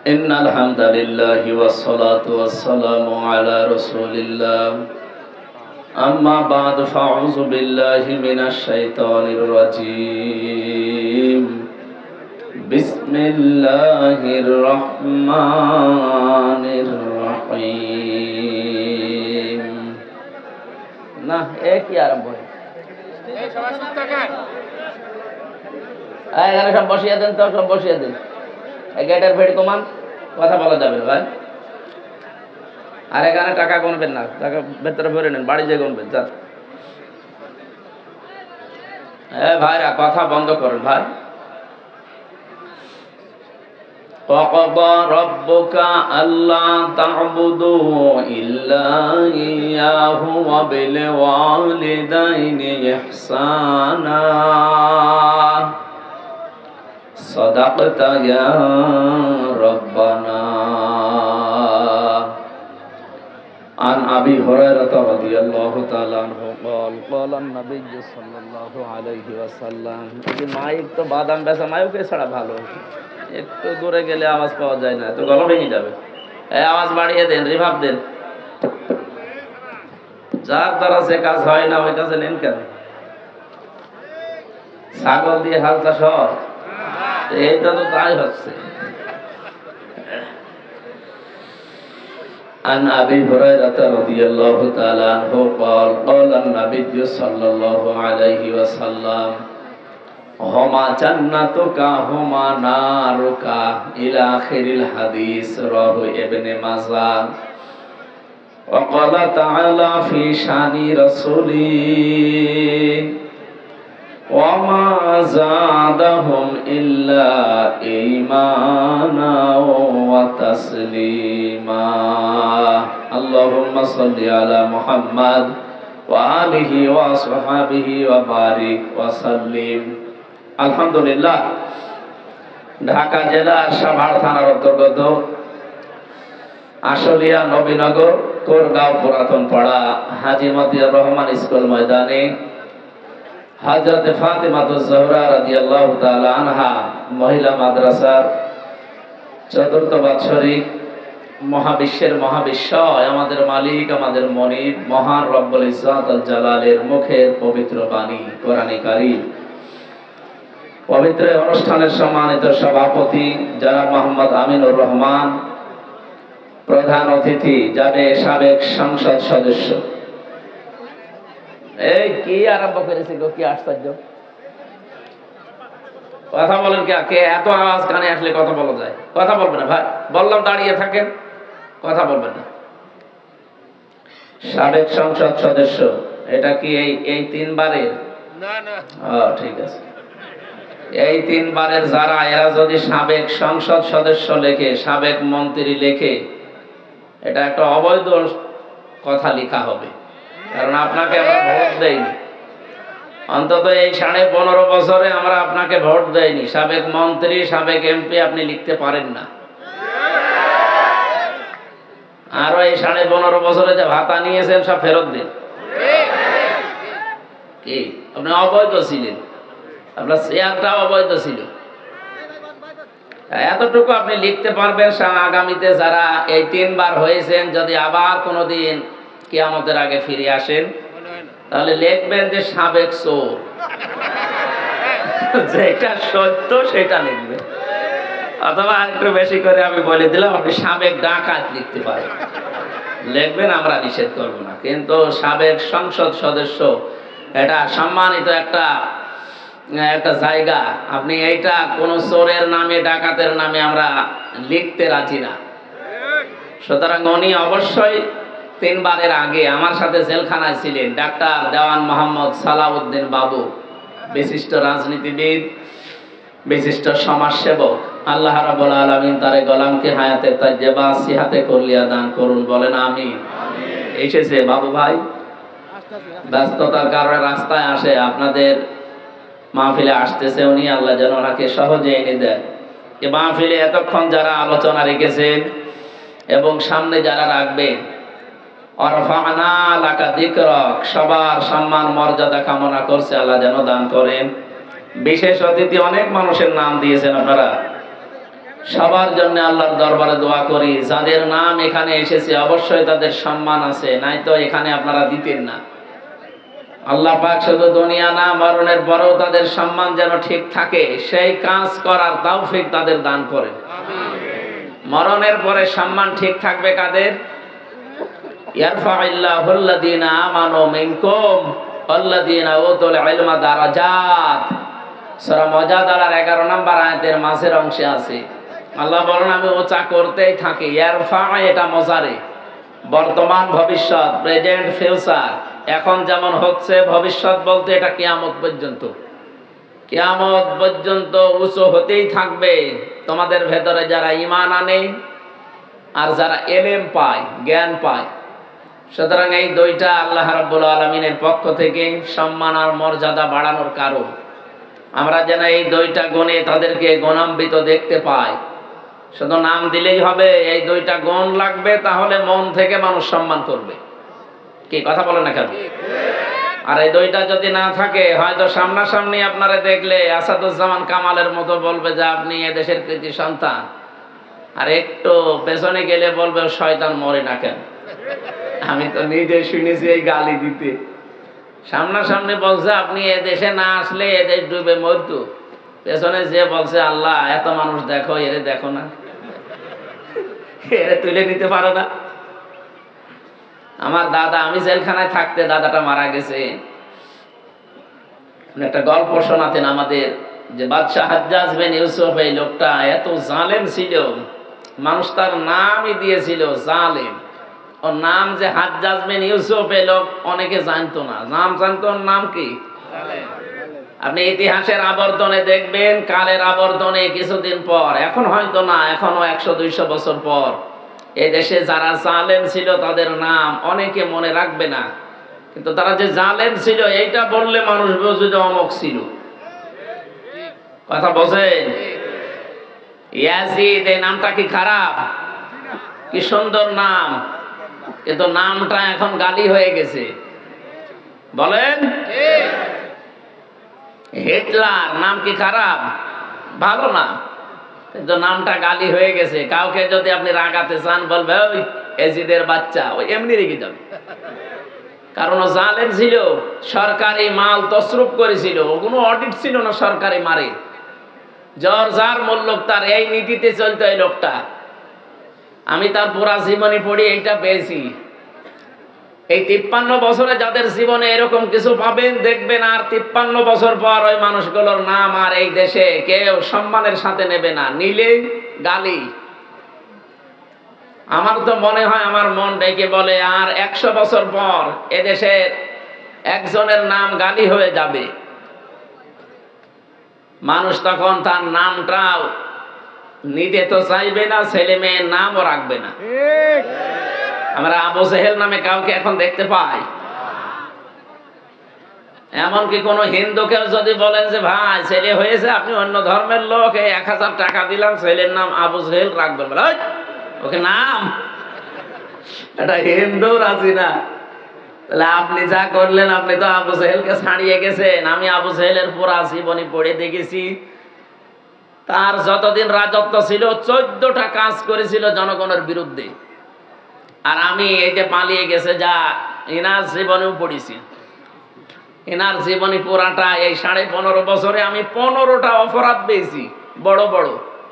إن الحمد لله والصلاة والسلام على رسول الله أما بعد فأعوذ بالله من الشيطان الرجيم بسم الله الرحمن الرحيم না একই আরম্ভ হয় এই সবাই চুপ থাকেন এখানে সব বসিয়ে দেন তো সব বসিয়ে দেন এই গেটের ভেড় কমান কথা বলা যাবে না ভাই আর এখানে টাকা গুনবেন না টাকা ভেতরে ভরে নেন বাড়ি যেয়ে গুনবেন যা ভাইরা কথা বন্ধ করুন ভাই وَقَضَى رَبُّكَ أَلَّا تَعْبُدُوا إِلَّا إِيَّاهُ وَبِالْوَالِدَيْنِ إِحْسَانًا صدقت يا ربنا عن أبي هريرة رضي الله تعالى عنه قال قال النبي صلى الله عليه وسلم মাইক তো বাদাম বেচা মাইকে ছাড়া ভালো একটু দূরে গেলে আওয়াজ পাওয়া যায় না তো গলা ভেঙে যাবে এই আওয়াজ বাড়িয়ে দেন রিভাব দেন যার দ্বারা যে কাজ হয় না ওই কাজে নেন কেন ছাগল দিয়ে হাল চাষ হয় এইটা তো তাই হচ্ছে عن أبي هريرة رضي الله تعالى عنه قال قال النبي صلى الله عليه وسلم هما جنتك هما نارك إلى آخر الحديث رواه ابن ماجه وقال تعالى في شان رسوله وما زادهم إلا إيمانا وتسليما اللهم صل على محمد وآله وصحبه وبارك وسلم الحمد لله ঢাকা জেলার সাভার থানার অন্তর্গত আশুলিয়া নবীনগর কোরগাঁও পুরাতন পাড়া হাজী মতিউর রহমান স্কুল ময়দানে হযরত ফাতেমা জোহরা রাদিয়াল্লাহু তাআলা আনহা মহিলা মাদ্রাসার চতুর্থ বাৎসরিক মহাবিশ্বের মহাবিশ্বয় আমাদের মালিক আমাদের মনিব মহান রব্বুল ইজ্জত আল জালালের মুখের পবিত্র বাণী কোরআনে কারীম পবিত্র অনুষ্ঠানের সম্মানিত সভাপতি জনাব মোহাম্মদ আমিনুর রহমান প্রধান অতিথি যাবে সাবেক সংসদ সদস্য এই কি আরম্ভ করেছে গো কি আশ্চর্য কথা বলেন কে এত আওয়াজ কানে আসলে কথা বলা যায় কথা বলবেন না ভাই বললাম দাঁড়িয়ে থাকেন কথা বলবেন না সাবেক সংসদ সদস্য এটা কি এই তিনবারের না না ঠিক আছে এই তিনবারের যারা এরা যদি সাবেক সংসদ সদস্য লেখে সাবেক মন্ত্রী লেখে এটা একটা অবৈধ কথা লেখা হবে কারণ আপনাকে আমরা ভোট দেইনি অন্তত এই 15.5 বছরে আমরা আপনাকে ভোট দেইনি সাবেক মন্ত্রী সাবেক এমপি আপনি লিখতে পারেন না আর এই 15.5 বছরে যে ভাতা নিয়েছেন সব ফেরত দিন কি আপনি অবৈধ ছিলেন আপনার চেয়ারটা অবৈধ ছিল এতটুকু আপনি লিখতে পারবেন আগামীতে যারা এই 3 বার হয়েছেন যদি আবার কোনোদিন কিয়ামতের আগে ফিরে আসেন তাহলে লিখবেন যে সাবেক চোর যেটা সত্য সেটা লিখবেন অথবা একটু বেশি করে আমি বলে দিলাম আপনি সাবেক ডাকাত লিখতে পারেন লিখবেন আমরা নিষেধ করব না কিন্তু সাবেক সংসদ সদস্য এটা সম্মানিত একটা জায়গা আপনি এইটা কোন চোরের নামে ডাকাতের নামে আমরা লিখতে রাজি না সুতরাং উনি অবশ্যই 3 বারের আগে আমার সাথে জেলখানায় ছিলেন ডাক্তার দেওয়ান মোহাম্মদ সালাউদ্দিন বাবু বিশিষ্ট রাজনীতিবিদ বিশিষ্ট সমাজসেবক আল্লাহ রাব্বুল আলামিন তার গোলামকে হায়াতে তাজ্জেবা সিহাতে কলিয়া দান করুন বলেন আমিন এসেছে বাবু ভাই ব্যস্ততার কারণে রাস্তায় আসে আপনাদের মাহফিলে আসতেছে উনি আল্লাহ যেন ওনাকে সহজে এনে দেন এই মাহফিলে এতক্ষণ যারা আলোচনা রেখেছেন এবং সামনে যারা রাখবেন অরফানা লাকা যিকরাক সবার সম্মান মর্যাদা কামনা করছে আল্লাহ যেন দান করেন বিশেষ অতিথি অনেক মানুষের নাম দিয়েছেন আপনারা সবার জন্য আল্লাহর দরবারে দোয়া করি, যাদের নাম এখানে এসেছে অবশ্যই তাদের সম্মান আছে, নাই তো এখানে আপনারা দিতেন না। আল্লাহ পাক শুধু দুনিয়া না, মরণের পরেও তাদের সম্মান যেন ঠিক থাকে সেই কাজ করার তৌফিক তাদের দান করেন। মরণের পরে সম্মান ঠিক থাকবে কাদের? ইয়ারফাইল্লাহুল্লাযীনা আমানু মিনকুম ওয়াল্লাযীনা উতুল ইলমা দারাজাত। সূরা মুজাদালার 11 নম্বর আয়াতের মাঝের অংশে আছে আল্লাহ বলেন আমি উঁচা করতেই থাকি। ইয়ারফা এটা মুজারি, বর্তমান ভবিষ্যৎ, প্রেজেন্ট ফিউচার। এখন যেমন হচ্ছে, ভবিষ্যৎ বলতে এটা কিয়ামত পর্যন্ত। কিয়ামত পর্যন্ত উঁচু হতেই থাকবে তোমাদের ভেতরে যারা ঈমান আনে আর যারা ইলম পায়, জ্ঞান পায়। সুতরাং এই দুইটা আল্লাহ রাব্বুল আলামিনের পক্ষ থেকে সম্মান আর মর্যাদা বাড়ানোর কারণ। আমরা যেন এই দুইটা গুণে তাদেরকে গুণান্বিত দেখতে পাই। শুধু নাম দিলেই হবে, এই দুইটা গুণ লাগবে, তাহলে মন থেকে মানুষ সম্মান করবে। কি কথা বলেন না কেন? আর এই দুইটা যদি না থাকে, হয়তো সামনাসামনি আপনারা দেখলে আসাদুজ্জামান কামালের মতো বলবে যে আপনি এদেশের কৃতি সন্তান, আর একটু পেছনে গেলে বলবে শয়তান মরে না কেন। আমি তো নিজে শুনেছি এই গালি দিতে। সামনাসামনি বলছে আপনি এদেশে না আসলে এদেশ ডুবে মরতো, পেছনে যে বলছে আল্লাহ এত মানুষ দেখো, এরে দেখো না, এরে তুলে নিতে পারো না। আমার দাদা, আমি জেলখানায় থাকতে দাদাটা মারা গেছে, একটা গল্প শোনাতেন আমাদের যে বাদশাহ হাজ্জাজ বিন ইউসুফ, এই লোকটা এত জালেম ছিল, মানুষ তার নামই দিয়েছিল জালেম। ওর নাম যে হাজ্জাজ বিন ইউসুফ, এই লোক অনেকে জানতো না, নাম জানতো, ওর নাম কি? আপনি ইতিহাসের আবর্তনে দেখবেন, কালের আবর্তনে কিছুদিন পর, এখন হয়তো না, এখনো 100-200 বছর পর, এই দেশে যারা জালেম ছিল তাদের নাম অনেকে মনে রাখবে না, কিন্তু তারা যে জালেম ছিল এইটা বললে মানুষ বুঝবে যে অমুক ছিল। কথা বোঝেন? ইয়াজিদ, এই নামটা কি খারাপ? কি সুন্দর নাম, কিন্তু নামটা এখন গালি হয়ে গেছে। বলেন? হিটলার নাম কি খারাপ? ভালো না, কিন্তু নামটা গালি হয়ে গেছে। কাউকে যদি আপনি রাগাতে চান, বলবে ওই এজিদের বাচ্চা, ওই এমনি রেগে যাবে। কারণ ও জালেম ছিল, সরকারি মাল তসরুপ করেছিল, কোনো অডিট ছিল না সরকারি মারে, যার যার মূল্য তার, এই নীতিতে চলতো এই লোকটা। আমি তার পুরা জীবনী পড়ি এইটা পেয়েছি। এই 53 বছরে যাদের জীবনে এরকম কিছু পাবেন, দেখবেন আর 53 বছর পর ওই মানুষগুলোর নাম আর এই দেশে কেউ সম্মানের সাথে নেবে না, নিলে গালি। আমার তো মনে হয়, আমার মন ডেকে বলে, আর 100 বছর পর এদেশের একজনের নাম গালি হয়ে যাবে, মানুষ তখন তার নামটাও নিতে তো চাইবে না, ছেলে মেয়ের নামও রাখবে না। আমরা আবু জেহেল নামে কাউকে এখন দেখতে পাই? এমনকি কোন হিন্দুকেও যদি বলেন যে ভাই ছেলে হয়েছে, আপনি অন্য ধর্মের লোক, 1000 টাকা দিলাম, ছেলের নাম আবু জেহেল রাখবেন, বলে ওকে নাম, এটা হিন্দু রাজি না। তাহলে আপনি যা করলেন, আপনি তো আবু জেহেলকে ছাড়িয়ে গেছেন। আমি আবু জেহেলের পুরা জীবনী পড়ে দেখেছি, তার যতদিন রাজত্ব ছিল 14টা কাজ করেছিল জনগণের বিরুদ্ধে। আর আমি এই যে পালিয়ে গেছে, যা এনার জীবনেও পড়েছি, এনার জীবনী পুরাটা, এই 15.5 বছরে আমি 15টা অপরাধ পেয়েছি, বড় বড়,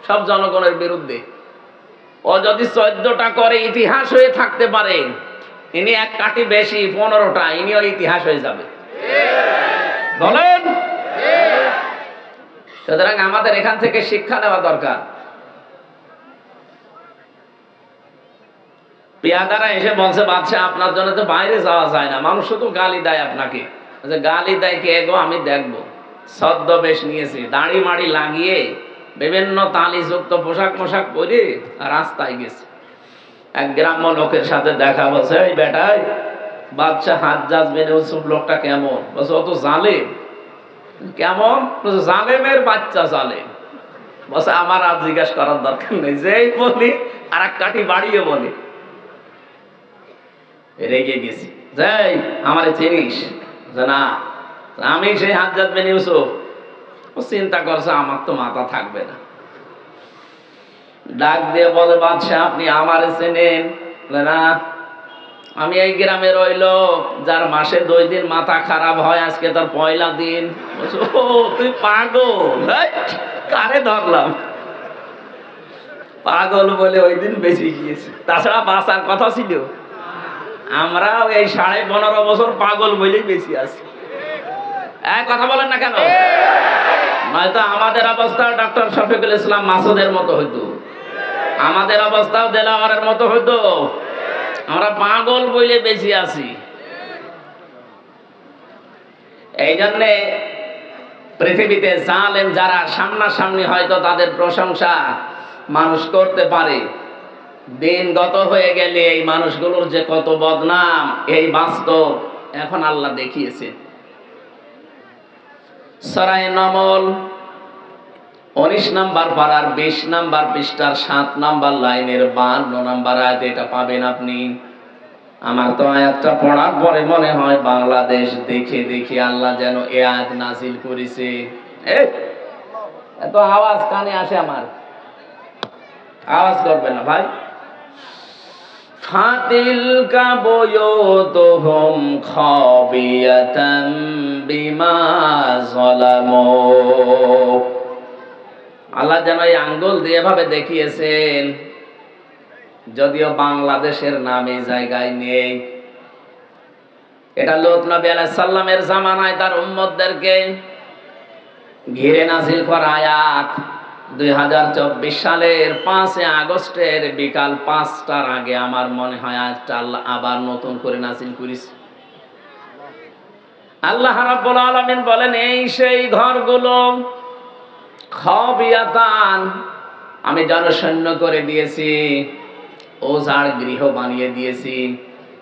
সব জনগণের বিরুদ্ধে। ও যদি 14টা করে ইতিহাস হয়ে থাকতে পারে, ইনি এক কাঠি বেশি, 15টা, ইনিও ইতিহাস হয়ে যাবে। বলেন? সুতরাং আমাদের এখান থেকে শিক্ষা নেওয়া দরকার। পেয়াদারা এসে বলছে বাদশাহ আপনার জন্য তো বাইরে যাওয়া যায় না, মানুষ শুধু গালি দেয় আপনাকে। গালি দেয় কে গো? আমি দেখবো। ছদ্মবেশ নিয়েছে, দাড়ি মাড়ি লাগিয়ে বিভিন্ন তালিযুক্ত পোশাক মোশাক পরে রাস্তায় গেছে। এক গ্রাম্য লোকের সাথে দেখা, বলছে এই বেটাই বাদশাহ হাজ্জাজ বিন ইউসুফ লোকটা কেমন? বলছে ও তো জালেম। কেমন? বলছে জালেমের বাচ্চা, জালেম। বলছে আমার আর জিজ্ঞাসা করার দরকার নেই, যেই বলি আর এক কাঠি বাড়িয়ে বলি। রেগে গেছি, যাই আমারে চিনিস? না, আমি সেই হাজ্জাজ বিন ইউসুফ। ও চিন্তা করছে আমার তো মাথা থাকবে না, ডাক দিয়ে বলে, বাদশাহ আপনি আমারে চেনেন? বলে, না, আমি এই গ্রামে রইল যার মাসে 2 দিন মাথা খারাপ হয়, আজকে তার পয়লা দিন। বলছে, ও তুই পাগল? কারে ধরলাম? পাগল বলে ওই দিন বেঁচে গিয়েছে, তাছাড়া বাঁচার কথা ছিল। আমরাও এই 15.5 বছর পাগল বলেই বেশি আছি। এক কথা বলেন না কেন? নয়তো আমাদের অবস্থা ডক্টর শফিকুল ইসলাম মাসুদের মতো হইতো, আমাদের অবস্থাও দেলাওয়ারের মতো হইতো। আমরা পাগল বলে বেশি আছি। এই জন্যে পৃথিবীতে জালেম যারা সামনাসামনি হয়তো তাদের প্রশংসা মানুষ করতে পারে, দিন গত হয়ে গেলে এই মানুষগুলোর যে কত বদনাম এই বাস্তব এখন আল্লাহ দেখিয়েছে। সূরা নমল 19 নম্বর পারার 20 নম্বর পৃষ্ঠার 7 নম্বর লাইনের 52 নম্বর আয়াতে এটা পাবেন আপনি। আমার তো আয়াতটা পড়ার পরে মনে হয় বাংলাদেশ দেখে দেখে আল্লাহ যেন এই আয়াত নাজিল করেছে। এত আওয়াজ কানে আসে, আমার আওয়াজ করবে না ভাই। ফাতিলকা বুয়ুতুহুম খাবিয়াতাম বিমা যালামু। আল্লাহ যেন এই আঙ্গুল দিয়ে এভাবে দেখিয়েছেন, যদিও বাংলাদেশের নাম এই জায়গায় নেই। এটা লূত নবী আলাইহিস সালামের জামানায় তার উম্মতদেরকে ঘিরে নাজিল করা আয়াত। 2024 সালের 5 আগস্টের বিকাল 5টার আগে আমার মনে হয় আয়াতটা আল্লাহ আবার নতুন করে নাজিল করেছে। আল্লাহ রাব্বুল আলামিন বলেন, এই সেই ঘরগুলো খাবিয়াতান, আমি জনশূন্য করে দিয়েছি, ওঝাড় গৃহ বানিয়ে দিয়েছি,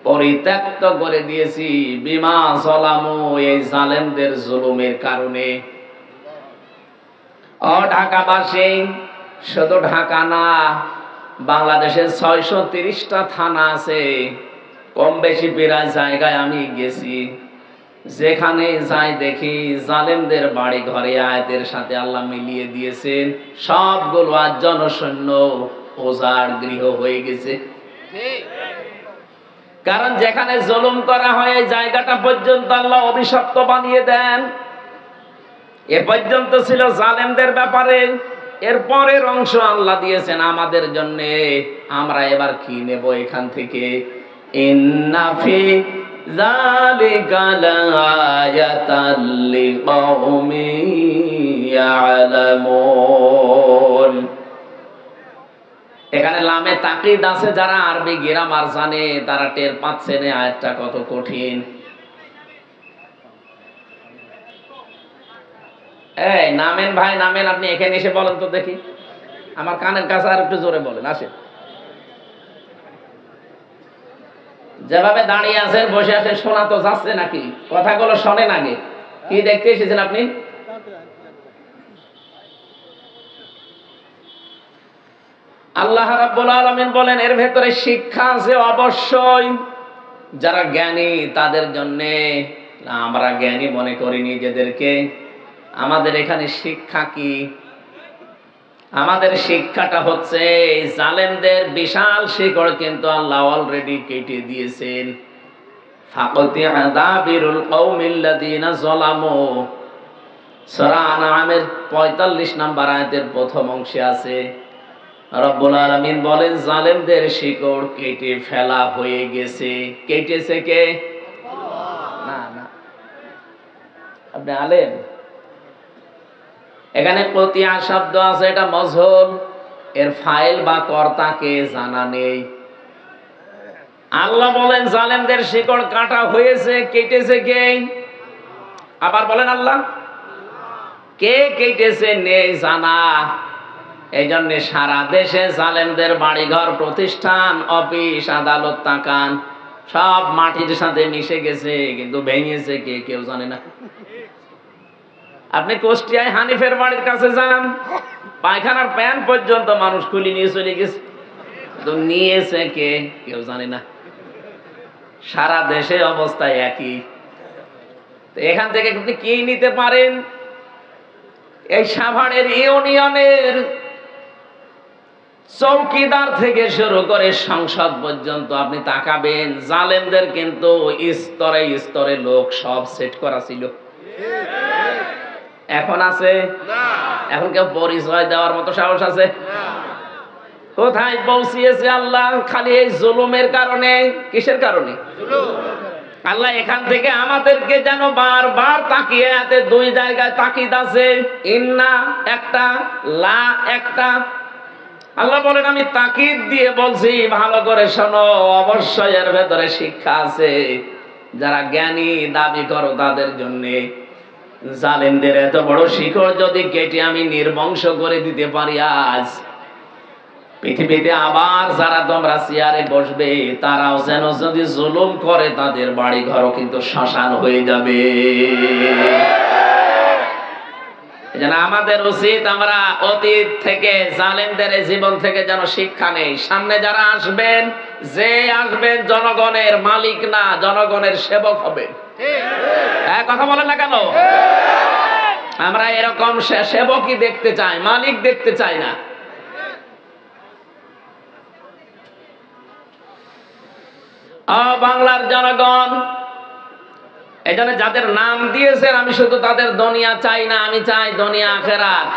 পরিত্যক্ত করে দিয়েছি, বিমা যালামু, এই জালেমদের জুলুমের কারণে। ও ঢাকাবাসী, শুধু ঢাকা না, বাংলাদেশের 630টা থানা আছে, কম বেশি প্রায় জায়গায় আমি গেছি। যেখানে যাই দেখি জালেমদের বাড়ি ঘরে আয়াতের সাথে আল্লাহ মিলিয়ে দিয়েছেন, সবগুলো আজ জনশূন্য ওঝাড় গৃহ হয়ে গেছে। কারণ যেখানে জুলুম করা হয় এই জায়গাটা পর্যন্ত আল্লাহ অভিশপ্ত বানিয়ে দেন। এ পর্যন্ত ছিল জালেমদের ব্যাপারে, এর পরের অংশ আল্লাহ দিয়েছেন আমাদের জন্য। আমরা এবার কি নেব এখান থেকে? ইন্না ফি যালিকা লাআয়াতাল লিকাওমিন ইয়ালামুন। এখানে লামে তাকিদ আছে, যারা আরবি গ্রামার জানে তারা টের পাচ্ছেন এই আয়াতটা কত কঠিন। এই নামেন ভাই, নামেন, আপনি এখানে এসে বলেন তো দেখি, আমার কানের কাছে আর একটু জোরে বলেন। আসেন, যেভাবে দাঁড়িয়ে আছেন বসে আছেন শোনা তো যাচ্ছে নাকি? কথাগুলো শোনেন আগে। কি দেখতে এসেছেন আপনি? আল্লাহ রাব্বুল আলামিন বলেন, এর ভেতরে শিক্ষা আছে অবশ্যই, যারা জ্ঞানী তাদের জন্য। আমরা জ্ঞানী মনে করি নিজেদেরকে। আমাদের এখানে শিক্ষা কি? আমাদের শিক্ষাটা হচ্ছে এই জালেমদের বিশাল শিকড় কিন্তু আল্লাহ অলরেডি কেটে দিয়েছেন। ফাকাতিয়া দাবিরুল কওমিল্লাযিনা যালামু, সূরা আনআমের 45 নম্বর আয়াতের প্রথম অংশে আছে, রব্বুল আলামিন বলেন জালেমদের শিকড় কেটে ফেলা হয়ে গেছে। কেটেছে কে? না না, আপনি আলেম। এখানে কতিয়া শব্দ আছে, এটা মজহুল, এর ফাইল বা কর্তাকে জানা নেই। আল্লাহ বলেন জালেমদের শিকড় কাটা হয়েছে, কেটেছে কে? আবার বলেন আল্লাহ। কে কেটেছে নেই জানা। এই জন্য সারা দেশে জালেমদের বাড়িঘর, প্রতিষ্ঠান, অফিস, আদালত তাকান, সব মাটির সাথে মিশে গেছে, কিন্তু ভেঙেছে কে কেউ জানে না। আপনি কুষ্টিয়ায় হানিফের বাড়ির কাছে যান, পায়খানার প্যান পর্যন্ত মানুষ খুলে নিয়ে চলে গেছে, তো নিয়েছে কে কেউ জানে না। সারা দেশে অবস্থা একই। এখান থেকে আপনি কি নিতে পারেন? এই সাভারের ইউনিয়নের চৌকিদার থেকে শুরু করে সংসদ পর্যন্ত আপনি তাকাবেন, জালেমদের কিন্তু স্তরে স্তরে লোক সব সেট করা ছিল। এখন আছে? এখন কেউ পরিচয় দেওয়ার মতো সাহস আছে? কোথায় পৌঁছিয়েছে আল্লাহ? খালি এই জুলুমের কারণে। কিসের কারণে? আল্লাহ এখান থেকে আমাদেরকে যেন বারবার তাকিয়ে আছে, দুই জায়গায় তাকিদ আছে, ইন্না একটা, লা একটা। আল্লাহ বলেন আমি তাকিদ দিয়ে বলছি, ভালো করে শোনো, অবশ্যই এর ভেতরে শিক্ষা আছে। যারা জ্ঞানী দাবি করো তাদের জন্য। জালেমদের এত বড় শিকড় যদি কেটে আমি নির্বংশ করে দিতে পারি, আজ পৃথিবীতে আবার যারা তোমরা চেয়ারে বসবে, তারাও যেন যদি জুলুম করে তাদের বাড়ি ঘরও কিন্তু শ্মশান হয়ে যাবে। যেন আমাদের উচিত আমরা অতীত থেকে, জালেমদের জীবন থেকে যেন শিক্ষা নেই। সামনে যারা আসবেন, যে আসবেন জনগণের মালিক না, জনগণের সেবক হবে। কথা বলেন না কেন? আমরা এরকম সেবকই দেখতে চাই, মালিক দেখতে চাই না। বাংলার জনগণ, এজন্য যাদের নাম দিয়েছেন, আমি শুধু তাদের দুনিয়া চাই না, আমি চাই দুনিয়া আখিরাত।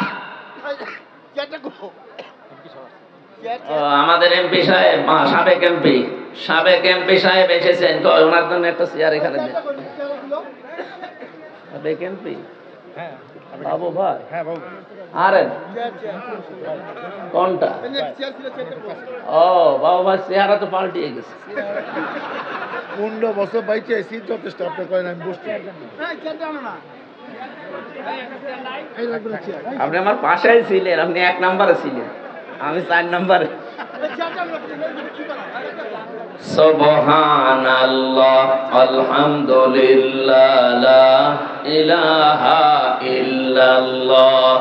আমাদের এমপি সাহেব, সাবেক এমপি সাহেব এসেছেন, ওনার জন্য একটা চেয়ার এখানে দেন। সাবেক এমপি বাবু ভাই, আরে কোনটা? ও বাবু ভাই, চেহারা তো পাল্টিয়ে গেছে। 15 বছর বাইচে আছি, যথেষ্ট। আপনি করেন আমি বসছি। আপনি আমার পাশেই ছিলেন, আপনি 1 নম্বরে ছিলেন, আমি 4 নম্বরে। সুবহানাল্লাহ, আলহামদুলিল্লাহ, লা ইলাহা ইল্লাল্লাহ।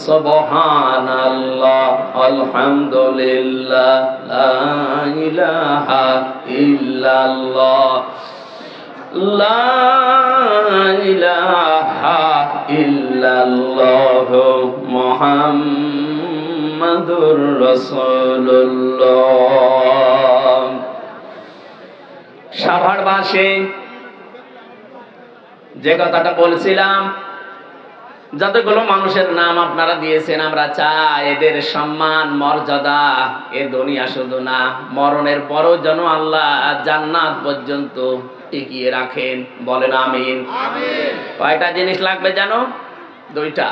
সুবহানাল্লাহ, আলহামদুলিল্লাহ, লা ইলাহা ইল্লাল্লাহ, লা ইলাহা ইল্লাল্লাহ, মুহাম্মাদুর রাসূলুল্লাহ। সাভারবাসী, যে কথাটা বলছিলাম, যতগুলো মানুষের নাম আপনারা দিয়েছেন, আমরা চাই এদের সম্মান মর্যাদা এ দুনিয়া শুধু না, মরণের পরও যেন আল্লাহ জান্নাত পর্যন্ত টিকিয়ে রাখেন। বলেন আমিন। কয়টা জিনিস লাগবে জানো? 2টা।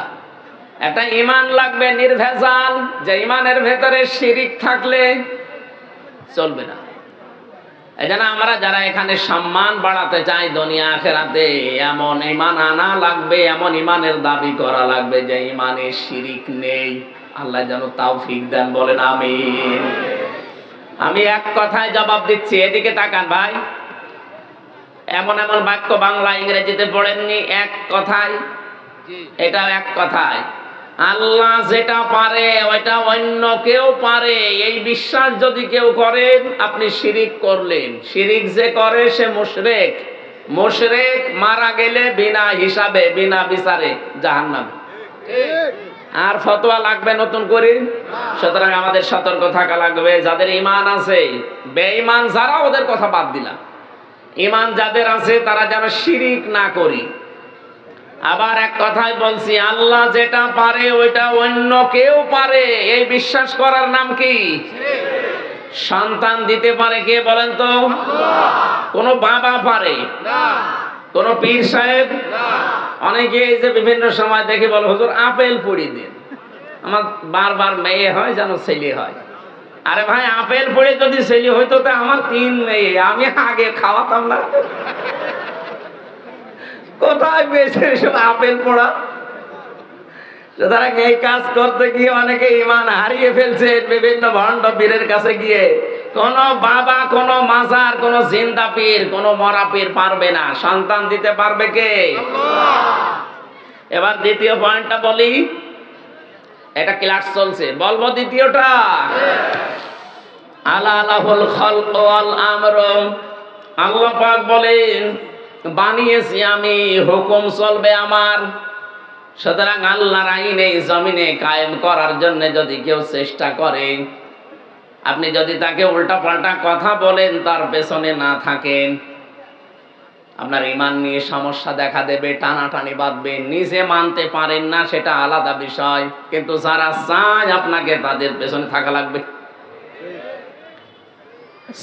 একটা ঈমান লাগবে নির্ভেজাল, যে ঈমানের ভেতরে শিরিক থাকলে চলবে না। এজন্য আমরা যারা এখানে সম্মান বাড়াতে চাই দুনিয়া আখিরাতে, এমন ঈমান আনা লাগবে, এমন ঈমানের দাবি করা লাগবে যে ঈমানে শিরিক নেই। আল্লাহ যেন তৌফিক দেন। বলেন আমিন। আমি এক কথায় জবাব দিচ্ছি, এদিকে তাকান ভাই। এমন এমন বাক্য বাংলা ইংরেজিতে পড়েননি, এক কথায়, এটাও এক কথায়। আল্লাহ যেটা পারে ওইটা অন্য কেউ পারে, এই বিশ্বাস যদি কেউ করেন, আপনি শিরিক করলেন। শিরিক যে করে সে মুশরিক। মুশরিক মারা গেলে বিনা হিসাবে, বিনা বিচারে জাহান্নামে। আর ফতোয়া লাগবে নতুন করে? সুতরাং আমাদের সতর্ক থাকা লাগবে। যাদের ঈমান আছে, বেঈমান যারা, ওদের কথা বাদ দিলাম, ঈমান যাদের আছে তারা যেন শিরিক না করি। আবার এক কথায় বলছি, আল্লাহ যেটা পারে ওইটা অন্য কেউ পারে, এই বিশ্বাস করার নাম কি? সন্তান দিতে পারে কে বলেন তো? কোন বাবা পারে না, কোন পীর সাহেব না। অনেকে এই যে বিভিন্ন সময় দেখে বলে, হুজুর আপেল পুড়ি দিন, আমার বারবার মেয়ে হয় যেন ছেলে হয়। আরে ভাই, আপেল পুড়ে যদি ছেলে হইতো তো আমার 3 মেয়ে, আমি আগে খাওয়াতাম না। কোথায় পেয়েছে শুধু আপেল পোড়া? সুতরাং এই কাজ করতে গিয়ে অনেকে ঈমান হারিয়ে ফেলছে বিভিন্ন ভণ্ড পীরের কাছে গিয়ে। কোন বাবা, কোন মাজার, কোন জিন্দা পীর, কোন মরা পীর পারবে না। সন্তান দিতে পারবে কে? এবার দ্বিতীয় পয়েন্টটা বলি, এটা ক্লাস চলছে, বলবো দ্বিতীয়টা। আলা লাহুল খালকু ওয়াল আমর। আল্লাহ পাক বলেন, বানিয়েছি আমি, হুকুম চলবে আমার। সুতরাং আল্লাহর আইন এই জমিনে কায়েম করার জন্য যদি কেউ চেষ্টা করে, আপনি যদি তাকে উল্টাপাল্টা কথা বলেন, তার পেছনে না থাকেন, আপনার ঈমান নিয়ে সমস্যা দেখা দেবে, টানাটানি বাঁধবে। নিজে মানতে পারেন না সেটা আলাদা বিষয়, কিন্তু যারা চায় আপনাকে, তাদের পেছনে থাকা লাগবে।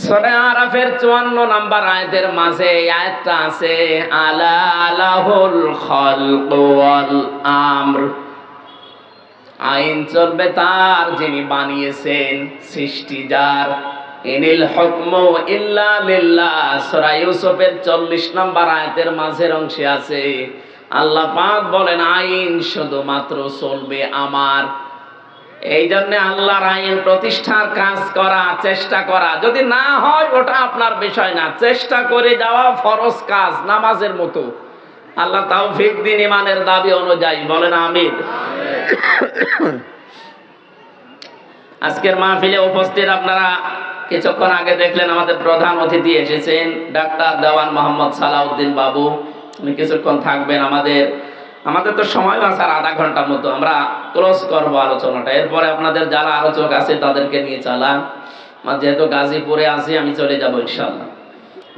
সূরা আরাফের 54 নম্বর আয়াতের মাঝে এই আয়াতটা আছে, আলা লাহুল খালকু ওয়াল আমর। আইন চলবে তার, যিনি বানিয়েছেন, সৃষ্টি যার। ইনিল হুকমু ইল্লা লিল্লাহ। সূরা ইউসুফের 40 নম্বর আয়াতের মাঝের অংশে আছে, আল্লাহ পাক বলেন আইন শুধুমাত্র চলবে আমার। এই জন্য আল্লাহর আইন প্রতিষ্ঠার কাজ করা, চেষ্টা করা, যদি না হয় ওটা আপনার বিষয় না, চেষ্টা করে যাওয়া ফরজ কাজ, নামাজের মতো। আল্লাহ তাওফিক দিন ইমানের দাবি অনুযায়ী, বলেন আমিন। আজকের মাহফিলে উপস্থিত আপনারা কিছুক্ষণ আগে দেখলেন আমাদের প্রধান অতিথি এসেছেন, ডাক্তার দেওয়ান মোহাম্মদ সালাউদ্দিন বাবু। উনি কিছুক্ষণ থাকবেন। আমাদের তো সময় আছে আর আধা ঘন্টার মতো, আমরা ক্লোজ করবো আলোচনাটা। এরপরে আপনাদের যারা আলোচক আছে তাদেরকে নিয়ে চালান। যেহেতু গাজীপুরে আছি, আমি চলে যাবো ইনশাআল্লাহ।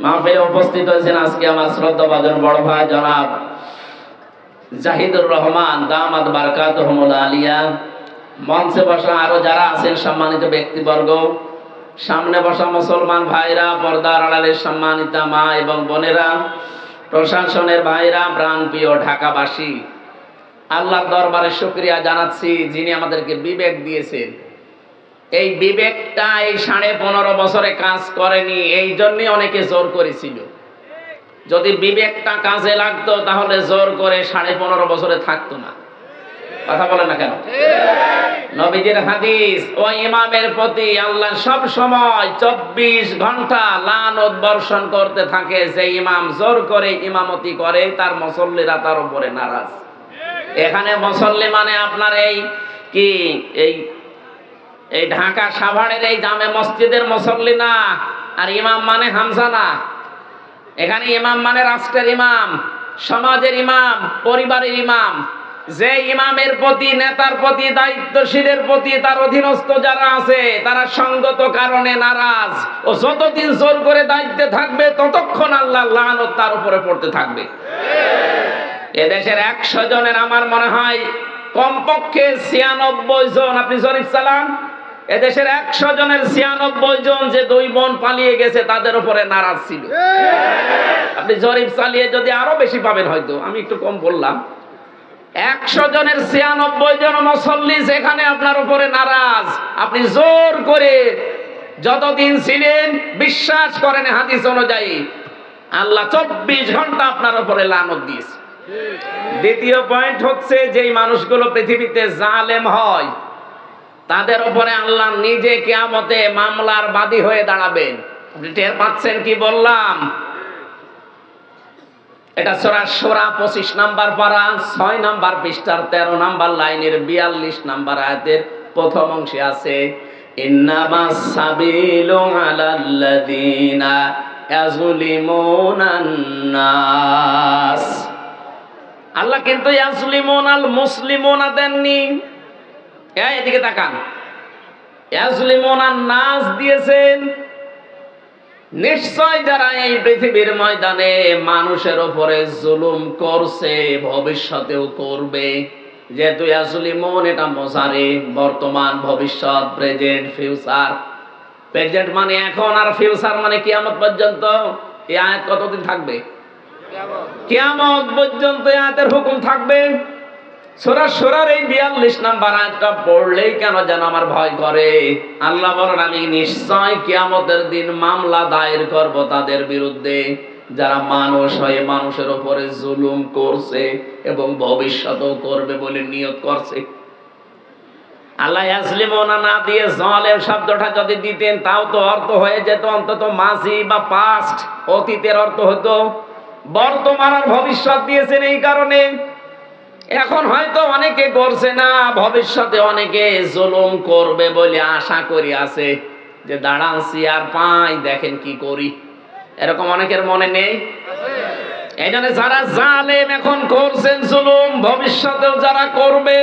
মাহফিলে উপস্থিত হয়েছেন আজকে আমার শ্রদ্ধাভাজন বড় ভাই জনাব জাহিদুর রহমান, দামাত বারকাতুহুমুল আলিয়া। মঞ্চে বসা আরো যারা আছেন সম্মানিত ব্যক্তিবর্গ, সামনে বসা মুসলমান ভাইরা, পর্দার আড়ালের সম্মানিতা মা এবং বোনেরা, প্রশাসনের ভাইরা, প্রাণপ্রিয় ঢাকাবাসী, আল্লাহর দরবারে শুকরিয়া জানাচ্ছি যিনি আমাদেরকে বিবেক দিয়েছেন। এই বিবেকটা এই 15.5 বছরে কাজ করেনি, এই জন্যই অনেকে জোর করেছিল। যদি বিবেকটা কাজে লাগতো তাহলে জোর করে 15.5 বছরে থাকতো না। কথা বলে না কেন? নবীজির হাদিস, ওই ইমামের প্রতি আল্লাহ সব সময় 24 ঘন্টা লানত বর্ষণ করতে থাকে। যে ইমাম জোর করে ইমামতি করে, তার মুসল্লিরা তার উপরে নারাজ। এখানে মুসল্লি মানে আপনার এই ঢাকা সাভারের এই জামে মসজিদের মুসল্লি না, আর ইমাম মানে হামজা না। এখানে ইমাম মানে রাষ্ট্রের ইমাম, সমাজের ইমাম, পরিবারের ইমাম। যে ইমামের প্রতি, নেতার প্রতি, দায়িত্বশীলের প্রতি তার অধীনস্থ যারা আছে তারা সঙ্গত কারণে নারাজ, ও যতদিন জোর করে দায়িত্বে থাকবে ততক্ষণ আল্লাহ লানত তার উপরে পড়তে থাকবে। এদেশের 100 জনের আমার মনে হয় কমপক্ষে 96 জন, আপনি জরিপ চালান, এদেশের 100 জনের 96 জন যে 2 বোন পালিয়ে গেছে তাদের উপরে নারাজ ছিল। আপনি জরিপ চালিয়ে যদি আরো বেশি পাবেন, হয়তো আমি একটু কম বললাম। 100 জনের 96 জন মুসল্লি যেখানে আপনার উপরে নারাজ, আপনি জোর করে যতদিন ছিলেন, বিশ্বাস করেন হাদিস অনুযায়ী আল্লাহ 24 ঘন্টা আপনার উপরে লানত দিয়েছে। দ্বিতীয় পয়েন্ট হচ্ছে, যেই মানুষগুলো পৃথিবীতে জালেম হয় তাদের উপরে আল্লাহ নিজে কিয়ামতে মামলার বাদী হয়ে দাঁড়াবেন। আপনি টের পাচ্ছেন কি বললাম? এটা সূরা শূরা 25 নাম্বার পারা, 6 নাম্বার পৃষ্ঠার 13 নাম্বার লাইনের 42 নাম্বার আয়াতের প্রথম অংশে আছে, ইন্নামাস সাবিলু আলাল্লাযিনা ইয়াজলিমুনান নাস। আল্লাহ কিন্তু ইয়াজলিমুনাল মুসলিমুনা দেননি। এদিকে তাকান, ইয়াজলিমুনান নাস দিয়েছেন। নিশ্চয় যারা এই পৃথিবীর ময়দানে মানুষের উপরে জুলুম করছে, ভবিষ্যতেও করবে। যেহেতু ইয়াজলিমুন এটা মুজারে, বর্তমান, ভবিষ্যৎ, প্রেজেন্ট, ফিউচার। প্রেজেন্ট মানে এখন, আর ফিউচার মানে কিয়ামত পর্যন্ত। এই আয়াত কতদিন থাকবে? কিয়ামত পর্যন্ত এই আয়াতের হুকুম থাকবে। সূরা শূরার এই 42 নাম্বার আয়াতটা পড়লেই কেন যেন আমার ভয় করে। আল্লাহ বলেন, আমি নিশ্চয় কিয়ামতের দিন মামলা দায়ের করব তাদের বিরুদ্ধে যারা মানুষ হয়ে মানুষের উপরে জুলুম করছে এবং ভবিষ্যতেও করবে বলে নিয়ত করছে। আল্লাহ ইয়াজলিমুনা না দিয়ে জালেম শব্দটা যদি দিতেন তাও তো অর্থ হয়ে যেত অন্তত মাঝি বা পাস্ট, অতীতের অর্থ হতো। বর্তমান আর ভবিষ্যৎ দিয়েছেন এই কারণে এখন হয়তো অনেকে করছে না, ভবিষ্যতে অনেকে জুলুম করবে বলে আশা করি আছে, যে দাঁড়ান চেয়ার পাই, দেখেন কি করি, এরকম অনেকের মনে নেই। এই জন্য যারা জালেম এখন করছেন জুলুম, ভবিষ্যতেও যারা করবে,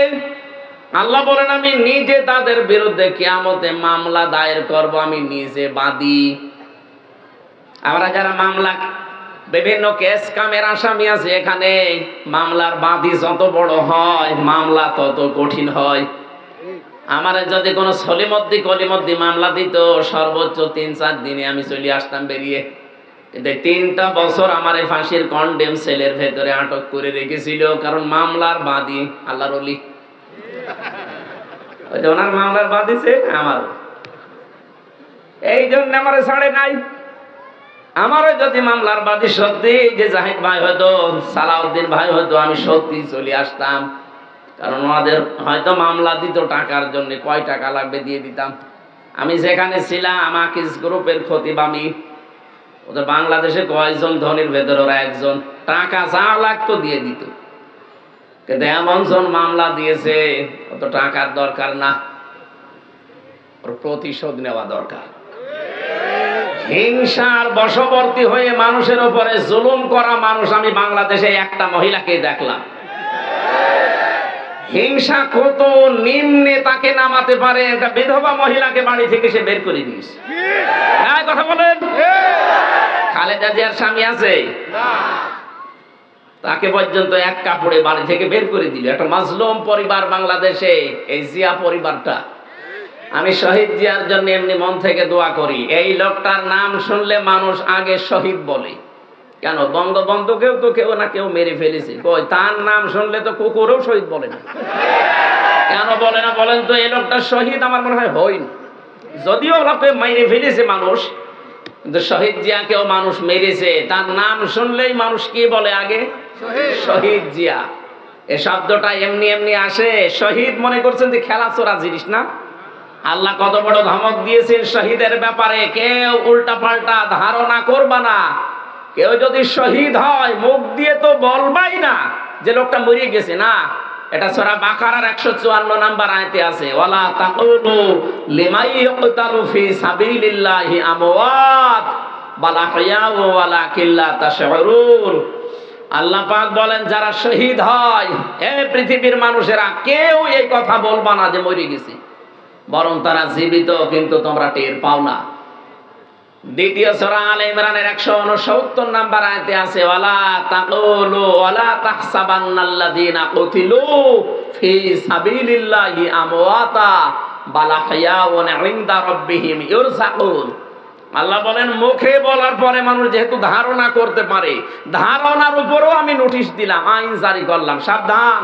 আল্লাহ বলেন আমি নিজে তাদের বিরুদ্ধে কিয়ামতে মামলা দায়ের করব, আমি নিজে বাদী। আমরা যারা মামলা বিভিন্ন কেস কামের আসামি আছে, এখানে মামলার বাদী যত বড় হয় মামলা তত কঠিন হয়। আমার যদি কোনো সলিমদ্দি কলিমদ্দি মামলা দিত, সর্বোচ্চ 3-4 দিনে আমি চলে আসতাম বেরিয়ে। কিন্তু 3টা বছর আমার ফাঁসির কন্ডেম সেলের ভেতরে আটক করে রেখেছিল, কারণ মামলার বাদী আল্লাহর ওলি। ওই যে ওনার মামলার বাদী সে আমার, এই জন্য আমার ছাড়ে নাই। আমারও যদি মামলার বাদী সত্যি যে জাহিদ ভাই হয়তো, সালাউদ্দিন ভাই হয়তো, আমি সত্যি চলে আসতাম, কারণ ওনাদের হয়তো মামলা দিত টাকার জন্য, কয় টাকা লাগবে দিয়ে দিতাম। আমি যেখানে ছিলাম আমাকিস গ্রুপের খতিব আমি, ওদের বাংলাদেশে কয়জন ধনীর ভেতরে ওরা একজন, টাকা যা লাগতো দিয়ে দিত। কিন্তু এমন জন মামলা দিয়েছে অত টাকার দরকার না, ওর প্রতিশোধ নেওয়া দরকার। হিংসার বশবর্তী হয়ে মানুষের উপরে জুলুম করা মানুষ আমি বাংলাদেশে একটা মহিলাকে দেখলাম। হিংসা কত নিম্নে তাকে নামাতে পারে, একটা বিধবা মহিলাকে বাড়ি থেকে সে বের করে দিয়েছে। হ্যাঁ কথা বলেন। খালেদা জিয়ার স্বামী আছে, তাকে পর্যন্ত এক কাপড়ে বাড়ি থেকে বের করে দিল। একটা মাজলুম পরিবার বাংলাদেশে, এই জিয়া পরিবারটা। আমি শহীদ জিয়ার জন্য এমনি মন থেকে দোয়া করি। এই লোকটার নাম শুনলে মানুষ আগে শহীদ বলে। কেন, বঙ্গবন্ধুকেও তো কেউ না কেউ মেরে ফেলেছে, কই তার নাম শুনলে তো কুকুরও শহীদ বলে না। কেন বলে না বলেন তো? এই লোকটা শহীদ আমার মনে হয় হয়নি, যদিও ওকে মেরে ফেলেছে মানুষ, কিন্তু শহীদ জিয়াকেও মানুষ মেরেছে। তার নাম শুনলেই মানুষ কি বলে আগে? শহীদ জিয়া। এই শব্দটা এমনি এমনি আসে। শহীদ মনে করছেন যে খেলা চোরা জিনিস না? আল্লাহ কত বড় ধমক দিয়েছেন শহীদের ব্যাপারে, কেউ উল্টা পাল্টা ধারণা করবা না। কেউ যদি শহীদ হয় মুখ দিয়ে তো বলবাই না যে লোকটা মরে গেছে, না। এটা সূরা বাকারার 154 নম্বর আয়াতে আছে, ওয়ালা তাকুলু লিমাই ইয়াকতালু ফি সাবিলিল্লাহি আমওয়াত বাল আহইয়াউ ওয়ালাকিন লা তাশউরুন। আল্লাহ পাক বলেন যারা শহীদ হয়, হে পৃথিবীর মানুষেরা, কেউ এই কথা বলবা না যে মরে গেছে, বরং তারা জীবিত, কিন্তু তোমরা টের পাও না। দ্বিতীয় সূরা আলে ইমরানের 169 নম্বর আয়াতে আছে, ওয়ালা তাকুলু ওয়ালা তাহসাবান্নাল্লাযীনা কুতিলু ফি সাবিলিল্লাহি আমওয়াতা বাল আহইয়াউন ইনদা রাব্বিহিম ইরযাকুন। আল্লাহ বলেন মুখে বলার পরে মানুষ যেহেতু ধারণা করতে পারে, ধারণার উপরও আমি নোটিশ দিলাম, আইন জারি করলাম, সাবধান,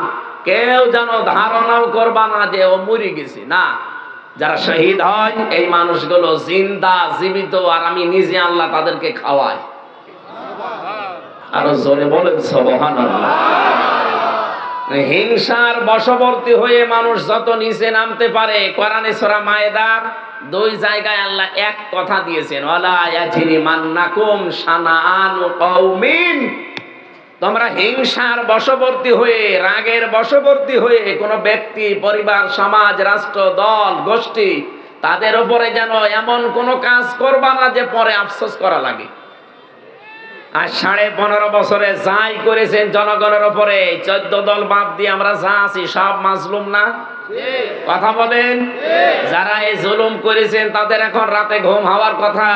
কেউ যেন ধারণাও করবা না যে ও মরে গেছে, না। যারা শহীদ হয় এই মানুষগুলো জিন্দা, জীবিত, আর আমি নিজে আল্লাহ তাদেরকে খাওয়াই। আরো জোরে বলেন সুবহানাল্লাহ। হিংসার বশবর্তী হয়ে মানুষ যত নিচে নামতে পারে, কোরআনে সূরা মায়েদার 2 জায়গায় আল্লাহ এক কথা দিয়েছেন, ওয়ালা ইয়াজরিমান্নাকুম শানাআনু কওমিন। তোমরা হিংসার বশবর্তী হয়ে, রাগের বশবর্তী হয়ে কোন ব্যক্তি, পরিবার, সমাজ, রাষ্ট্র, দল, গোষ্ঠী, তাদের উপরে যেন এমন কোন কাজ করবা না যে পরে আফসোস করা লাগে। আর 15.5 বছরে যাই করেছেন জনগণের উপরে, 14 দল বাদ দিয়ে আমরা যা আছি সব মাজলুম না? কথা বলেন। যারা এই জুলুম করেছেন তাদের এখন রাতে ঘুম হওয়ার কথা।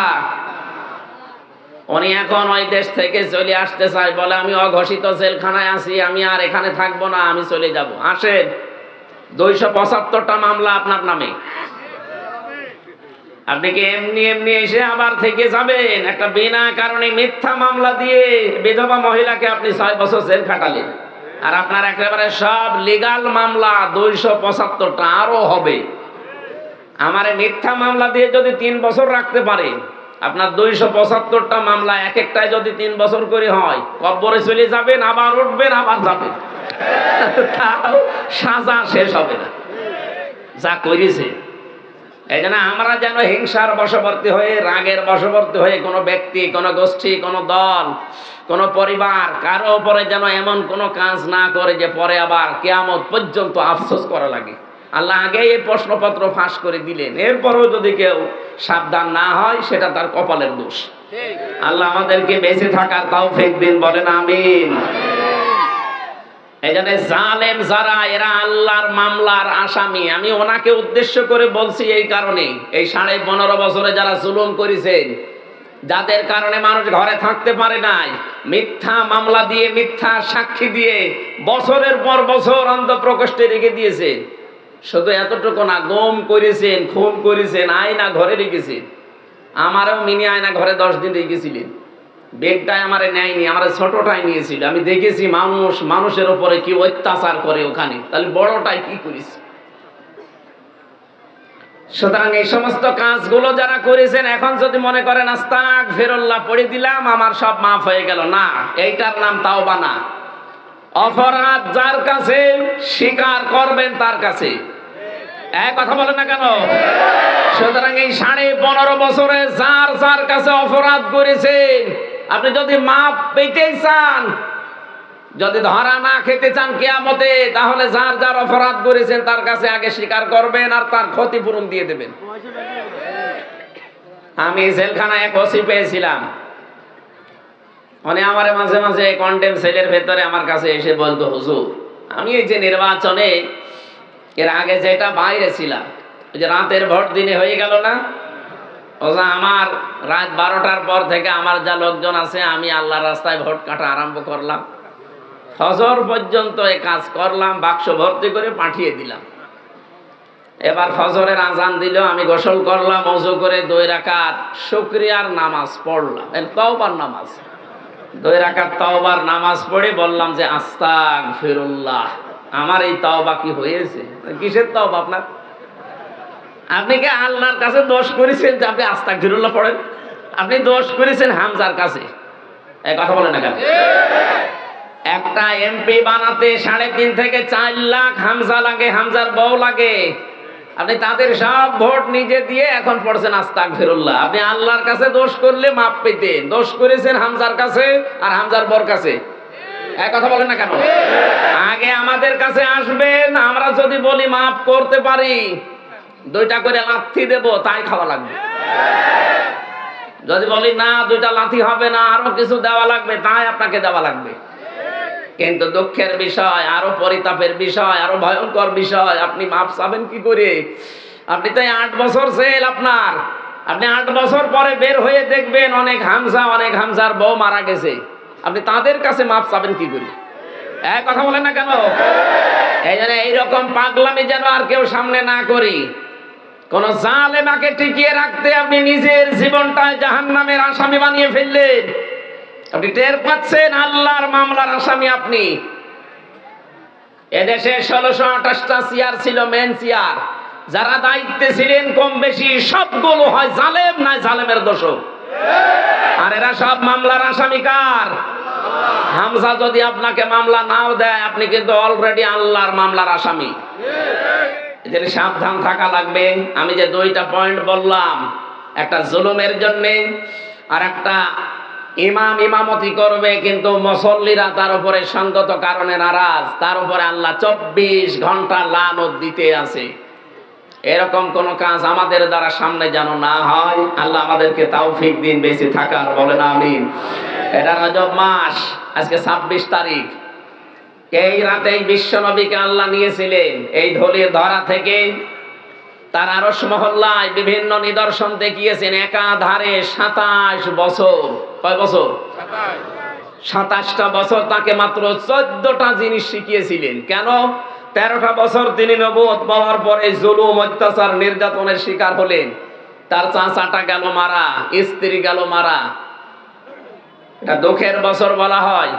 উনি এখন ওই দেশ থেকে চলে আসতে চায়, বলে আমি অঘোষিত জেলখানায় আছি, আমি আর এখানে থাকবো না, আমি চলে যাব। আসেন, 275টা মামলা আপনার নামে। আপনি কি এমনি এমনি এসে আবার থেকে যাবেন? একটা বিনা কারণে মিথ্যা মামলা দিয়ে বিধবা মহিলাকে আপনি 6 বছর জেল খাটালেন, আর আপনার একেবারে সব লিগাল মামলা 275টা আরো হবে। আমারে মিথ্যা মামলা দিয়ে যদি 3 বছর রাখতে পারে, আপনার 275টা মামলা এক একটায় যদি 3 বছর করে হয়, কবরে চলে যাবেন, আবার উঠবেন, আবার যাবেন, তাও সাজা শেষ হবে না যা করেছে। এই জন্য আমরা যেন হিংসার বশবর্তী হয়ে, রাগের বশবর্তী হয়ে কোনো ব্যক্তি, কোনো গোষ্ঠী, কোনো দল, কোনো পরিবার, কারো উপরে যেন এমন কোনো কাজ না করে যে পরে আবার কিয়ামত পর্যন্ত আফসোস করা লাগে। আল্লাহ আগে এই প্রশ্নপত্র ফাঁস করে দিলেন, এরপরও যদি কেউ সাবধান না হয় সেটা তার কপালের দোষ। আল্লাহ আমাদেরকে বেঁচে থাকার তৌফিক দিন, বলেন আমিন। এই জন্য জালেম যারা, এরা আল্লাহর মামলার আসামি। আমি ওনাকে উদ্দেশ্য করে বলছি এই কারণে, এই 15.5 বছরে যারা জুলুম করেছেন, যাদের কারণে মানুষ ঘরে থাকতে পারে নাই, মিথ্যা মামলা দিয়ে, মিথ্যা সাক্ষী দিয়ে বছরের পর বছর অন্ধপ্রকোষ্ঠে রেখে দিয়েছেন। শুধু এতটুকু না, গুম করেছেন, খুন করেছেন, আয়না ঘরে রেখেছেন। আমারও মিনি আয়না ঘরে 10 দিন রেখেছিলেন। বেগটাই আমারে নেয়নি, আমার ছোটটাই নিয়েছিল। আমি দেখেছি মানুষ মানুষের উপরে কি অত্যাচার করে ওখানে, তাহলে বড়টাই কি করেছে। সুতরাং এই সমস্ত কাজগুলো যারা করেছেন, এখন যদি মনে করেন আস্তাগফিরুল্লাহ পড়ে দিলাম আমার সব মাফ হয়ে গেল, না, এইটার নাম তাওবা না। অপরাধ যার কাছে, স্বীকার করবেন তার কাছে। এক কথা বলেন না কেন? সুতরাং এই 15.5 বছরে যার যার কাছে অপরাধ করেছেন, আপনি যদি মাপ পেতে চান, যদি ধরা না খেতে চান কিয়ামতে, তাহলে যার যার অপরাধ করেছেন তার কাছে আগে স্বীকার করবেন আর তার ক্ষতিপূরণ দিয়ে দেবেন। আমি জেলখানায় এক ওসি পেয়েছিলাম, মানে আমার মাঝে মাঝে কন্টেম সেলের ভেতরে আমার কাছে এসে বলতো, হুজুর আমি এই যে নির্বাচনে এর আগে যেটা বাইরে ছিলাম, ওই যে রাতের ভোট দিনে হয়ে গেল না, ওজা আমার রাত 12টার পর থেকে আমার যা লোকজন আছে, আমি আল্লাহর রাস্তায় ভোট কাটা আরম্ভ করলাম। ফজর পর্যন্ত এই কাজ করলাম, বাক্স ভর্তি করে পাঠিয়ে দিলাম। এবার ফজরের আজান দিল, আমি গোসল করলাম, ওযু করে 2 রাকাত শুকরিয়ার নামাজ পড়লাম, তওবার নামাজ। 2 রাকাত তওবার নামাজ পড়ে বললাম যে আস্তাগফিরুল্লাহ। আমার এই তওবা কি হয়েছে? কিসের তওবা আপনার? আপনি কি আল্লাহর কাছে দোষ করেছেন যে আপনি আস্তাগফিরুল্লাহ পড়েন? আপনি দোষ করেছেন হামজার কাছে। এই কথা বলেন না কেন? একটা এমপি বানাতে 3.5 থেকে 4 লাখ হামজা লাগে, হামজার বউ লাগে। আপনি তাদের সব ভোট নিজে দিয়ে এখন পড়ছেন আস্তাগফিরুল্লাহ। আপনি আল্লাহর কাছে দোষ করলে মাপ পেতেন, দোষ করেছেন হামজার কাছে আর হামজার বউর কাছে। এক কথা বলেন না কেন? আগে আমাদের কাছে আসবেন, আমরা যদি বলি মাপ করতে পারি, 2টা করে লাথি দেব, তাই খাওয়া লাগবে। যদি বলি না 2টা লাথি হবে না, আরো কিছু দেওয়া লাগবে, তাই আপনাকে দেওয়া লাগবে। কিন্তু দুঃখের বিষয়, আরো পরিতাপের বিষয়, আরো ভয়ঙ্কর বিষয়, আপনি মাপ চাবেন কি করে? আপনি তো 8 বছর জেল আপনার। আপনি 8 বছর পরে বের হয়ে দেখবেন অনেক হামজার বউ মারা গেছে। আপনি তাদের কাছে মাপ চাবেন কি করে? এক কথা বলেন না কেন? এই জন্য এইরকম পাগলামি যেন আর কেউ সামনে না করি। কোন জালেমাকে টিকিয়ে রাখতে আপনি নিজের জীবনটা জাহান্নামের আসামি বানিয়ে ফেললেন। আপনি টের পাচ্ছেন আল্লাহর মামলার আসামি আপনি। এদেশে 1628টা চেয়ার ছিল, মেন চেয়ার। যারা দায়িত্বে ছিলেন কম বেশি সবগুলো হয় জালেম, নয় জালেমের দোষক। আর এরা সব মামলার আসামি কার? হামজা যদি আপনাকে মামলা নাও দেয়, আপনি কিন্তু অলরেডি আল্লাহর মামলার আসামি। এদের সাবধান থাকা লাগবে। আমি যে 2টা পয়েন্ট বললাম, একটা জুলুমের জন্য, আর একটা ইমাম ইমামতি করবে কিন্তু মুসল্লিরা তার উপরে সঙ্গত কারণে নারাজ, তার উপরে আল্লাহ 24 ঘন্টা লানত দিতে আছে। এরকম কোন কাজ আমাদের দ্বারা সামনে যেন না হয়। আল্লাহ আমাদেরকে তৌফিক দিন বেঁচে থাকার, বলেন আমিন। এটা রজব মাস, আজকে 26 তারিখ। এই রাতেই বিশ্ব নবীকে আল্লাহ নিয়েছিলেন এই ধলির ধরা থেকে। তার আরশ মহল্লায় বিভিন্ন নিদর্শন দেখিয়েছেন একাধারে 27 বছর। কয় বছর? 27টা বছর তাকে মাত্র 14টা জিনিস শিখিয়েছিলেন। কেন? 13টা বছর তিনি নবুয়ত পাওয়ার পরে জুলুম, অত্যাচার, নির্যাতনের শিকার হলেন। তার চাচাটা গেল মারা, স্ত্রী গেল মারা। এটা দুঃখের বছর বলা হয়।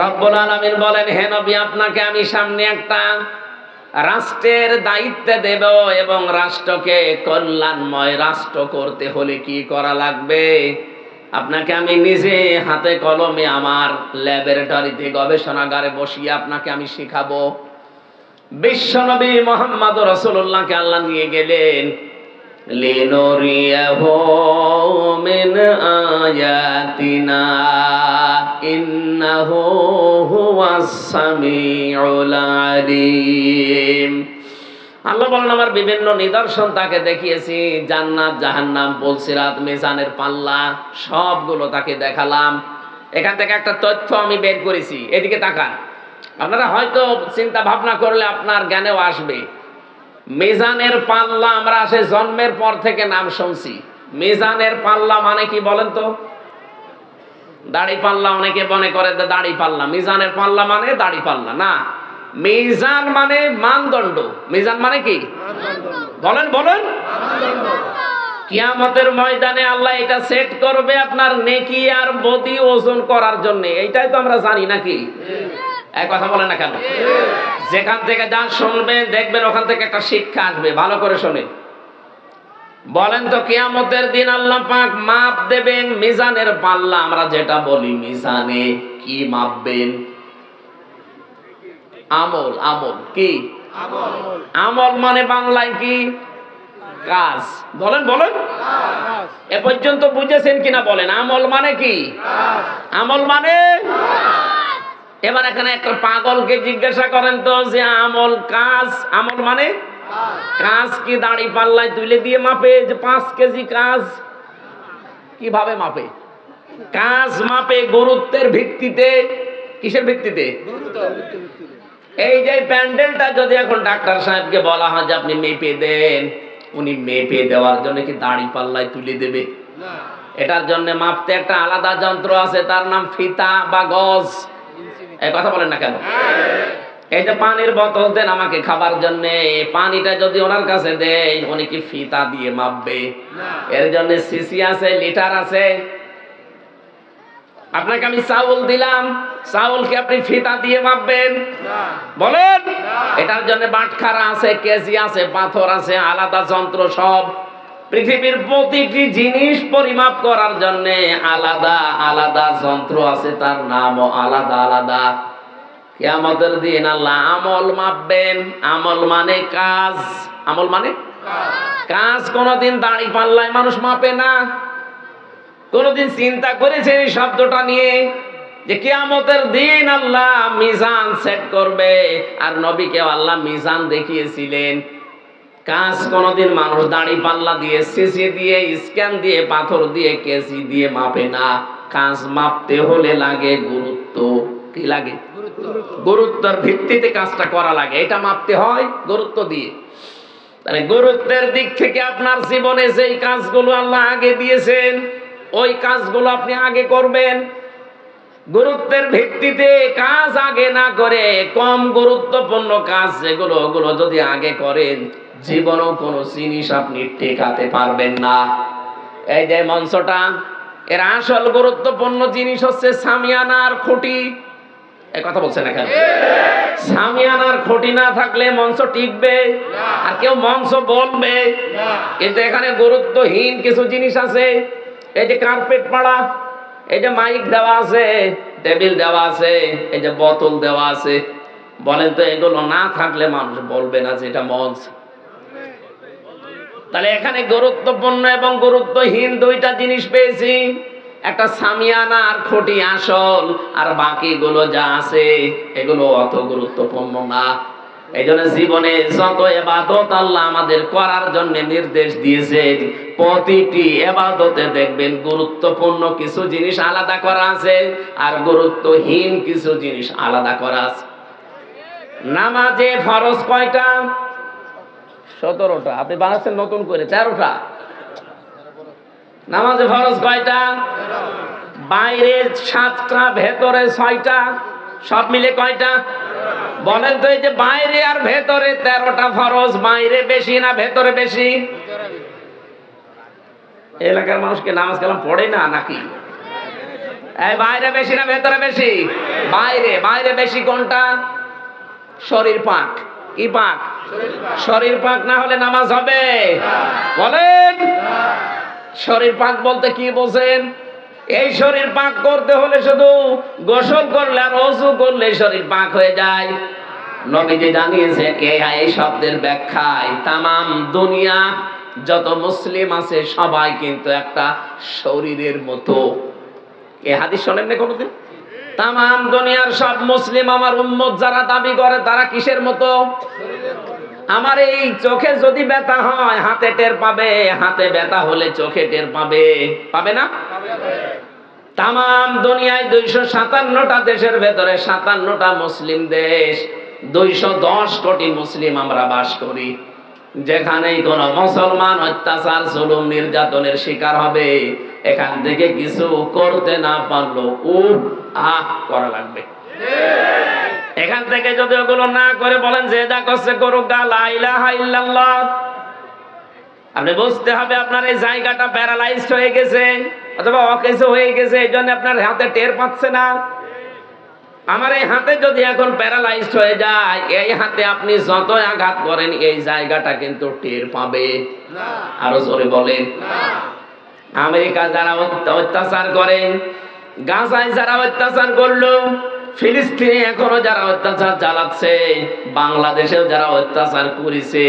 রব্বুল আলামিন বলেন, হে নবী, আপনাকে আমি সামনে একটা রাষ্ট্রের দায়িত্ব দেব, এবং রাষ্ট্রকে কল্যাণময় রাষ্ট্র করতে হলে কি করা লাগবে আপনাকে আমি নিজে হাতে কলমে আমার ল্যাবরেটরিতে, গবেষণাগারে বসিয়ে আপনাকে আমি শিখাবো। বিশ্বনবী মুহাম্মদ রাসূলুল্লাহকে আল্লাহ নিয়ে গেলেন, লিনুরিয়াহু মিন আয়াতিনা ইন্নাহু হুয়াস সামিউল আলিম। আল্লাহ বলেন, আমার বিভিন্ন নিদর্শন তাকে দেখিয়েছি, জান্নাত, জাহান্নাম, পুলসিরাত, মিজানের পাল্লা, সবগুলো তাকে দেখালাম। এখান থেকে একটা তথ্য আমি বের করেছি, এদিকে তাকান। আপনারা হয়তো চিন্তা ভাবনা করলে আপনার জ্ঞানেও আসবে। মিজানের পাল্লা আমরা সে জন্মের পর থেকে নাম শুনছি। মিজানের পাল্লা মানে কি বলেন তো? দাড়ি পাল্লা অনেকে মনে করে দাড়ি পাল্লা, মিজানের পাল্লা মানে দাড়ি পাল্লা না। মিজান মানে মানদণ্ড। মিজান মানে কি বলেন বলেন? কিয়ামতের ময়দানে আল্লাহ এটা সেট করবে আপনার নেকি আর বদি ওজন করার জন্য। এইটাই তো আমরা জানি নাকি? এক কথা বলেন না কেন? যেখান থেকে যা শুনবেন দেখবেন ওখান থেকে একটা শিক্ষা আসবে। ভালো করে শোনেন। বলেন তো কিয়ামতের দিন আল্লাহ পাক মাপ দেবেন মিজানের পাল্লা। আমরা যেটা বলি মিজানে কি মাপবেন? আমল। আমল কি? আমল মানে বাংলায় কি? কাজ। বলেন বলেন। এ পর্যন্ত বুঝেছেন কিনা বলেন? আমল মানে কি? আমল মানে। এবার এখানে একটা পাগলকে জিজ্ঞাসা করেন তো যে আমল কাজ, আমল মানে কাজ কি দাড়ি পাল্লায় তুলে দিয়ে মাপে যে 5 কেজি কাজ? কিভাবে মাপে? কাজ মাপে গুরুত্বের ভিত্তিতে। কিসের ভিত্তিতে? এই যে প্যান্ডেলটা যদি এখন ডাক্তার সাহেবকে বলা হয় যে আপনি মেপে দেন, উনি মেপে দেওয়ার জন্য কি দাড়ি পাল্লায় তুলে দেবে? এটার জন্য মাপতে একটা আলাদা যন্ত্র আছে, তার নাম ফিতা বা গজ। এই কথা বলেন না কেন? এই যে পানির বোতল দেন আমাকে খাবার জন্য, পানিটা যদি ওনার কাছে দেয় উনি কি ফিতা দিয়ে মাপবে? এর জন্য সিসি আছে, লিটার আছে। আপনাকে আমি চাউল দিলাম, চাউলকে আপনি ফিতা দিয়ে মাপবেন? বলেন। এটার জন্য বাটখারা আছে, কেজি আছে, পাথর আছে, আলাদা যন্ত্র সব। পৃথিবীর প্রতিটি জিনিস পরিমাপ করার জন্য আলাদা আলাদা যন্ত্র আছে, তার নামও আলাদা আলাদা। কিয়ামতের দিন আল্লাহ আমল মাপবেন। আমল মানে কাজ। আমল মানে কাজ। কোনদিন দাড়ি পাল্লায় মানুষ মাপে না। কোনদিন চিন্তা করেছেন এই শব্দটা নিয়ে যে কিয়ামতের দিন আল্লাহ মিজান সেট করবে? আর নবীকে আল্লাহ মিজান দেখিয়েছিলেন। কাজ কোনদিন মানুষ দাড়ি পাল্লা দিয়ে, সিসি দিয়ে, স্ক্যান দিয়ে, পাথর দিয়ে, কেজি দিয়ে মাপে না। কাজ মাপতে হলে লাগে গুরুত্ব। কি লাগে? গুরুত্বের ভিত্তিতে কাজটা করা লাগে। এটা মাপতে হয় গুরুত্ব দিয়ে। তাহলে গুরুত্বের দিক থেকে আপনার জীবনে যেই কাজগুলো আল্লাহ আগে দিয়েছেন ওই কাজগুলো আপনি আগে করবেন। গুরুত্বের ভিত্তিতে কাজ আগে না করে কম গুরুত্বপূর্ণ কাজ যেগুলো ওগুলো যদি আগে করেন জীবনেও কোনো জিনিস আপনি টেকাতে পারবেন না। এই যে মঞ্চটা, এর আসল গুরুত্বপূর্ণ জিনিস হচ্ছে সামিয়ানার খুঁটি। এই কথা বলছেন না কেন? সামিয়ানার খুঁটি না থাকলে মঞ্চ টিকবে আর কেউ মঞ্চ বলবে। কিন্তু এখানে গুরুত্বহীন কিছু জিনিস আছে। এই যে কার্পেট পাড়া, এই যে মাইক দেওয়া আছে, টেবিল দেওয়া আছে, এই যে বোতল দেওয়া আছে। বলেন তো এগুলো না থাকলে মানুষ বলবে না যে এটা মঞ্চ? তাহলে এখানে গুরুত্বপূর্ণ এবং গুরুত্বহীন দুইটা জিনিস পেয়েছি। একটা সামিয়ানা আর খুঁটি আসল, আর বাকিগুলো যা আছে এগুলো অত গুরুত্বপূর্ণ না। এই জন্য জীবনে যত ইবাদত আল্লাহ আমাদের করার জন্য নির্দেশ দিয়েছেন প্রতিটি ইবাদতে দেখবেন গুরুত্বপূর্ণ কিছু জিনিস আলাদা করা আছে আর গুরুত্বহীন কিছু জিনিস আলাদা করা আছে। নামাজে ফরজ কয়টা? 17টা। আপনি বানাচ্ছেন নতুন করে 13টা। নামাজে ফরজ কয়টা? বাইরে 7টা, ভেতরে 6টা। সব মিলে কয়টা? বলেন তো এই যে বাইরে আর ভেতরে 13টা ফরজ, বাইরে বেশি না ভেতরে বেশি? এলাকার মানুষকে নামাজ কালাম পড়ে না নাকি? এই বাইরে বেশি না ভেতরে বেশি? বাইরে। বাইরে বেশি কোনটা? শরীর পাক। কি পাক? শরীর পাক না হলে নামাজ হবে? বলেন। শরীর পাক বলতে কি বোঝেন? এই শরীর পাক করতে হলে শুধু গোসল করলে আর ওযু করলে শরীর পাক হয়ে যায়? নবীজি জানিয়েছে কে এই শব্দের ব্যাখ্যায় তামাম দুনিয়া যত মুসলিম আছে সবাই কিন্তু একটা শরীরের মতো। এই হাদিস শোনেন না কোনোদিন? তামাম দুনিয়ার সব মুসলিম আমার উম্মত যারা দাবি করে তারা কিসের মতো? আমার এই চোখে যদি ব্যথা হয় হাতে টের পাবে, হাতে ব্যথা হলে চোখে টের পাবে। পাবে না? তামাম দুনিয়ায় 257টা দেশের ভেতরে 57টা মুসলিম দেশ, 210 কোটি মুসলিম আমরা বাস করি। যেখানেই কোন মুসলমান অত্যাচার জুলুম নির্যাতনের শিকার হবে, এখান থেকে কিছু করতে না পারলো করা লাগবে। এখান থেকে যদি ওগুলো না করে বলেন যে যা করছে করুক, লা ইলাহা ইল্লাল্লাহ, আপনি বুঝতে হবে আপনার এই জায়গাটা প্যারালাইজড হয়ে গেছে অথবা অকেজ হয়ে গেছে, এই জন্য আপনার হাতে টের পাচ্ছে না। আমার এই হাতে যদি এখন প্যারালাইজড হয়ে যায়, এই হাতে আপনি যত আঘাত করেন এই জায়গাটা কিন্তু টের পাবে না। আরো জোরে বলেন। আমেরিকা যারা অত্যাচার করে, গাজায় যারা অত্যাচার করলো, ফিলিস্তিনে এখনো যারা অত্যাচার চালাচ্ছে, বাংলাদেশেও যারা অত্যাচার করেছে,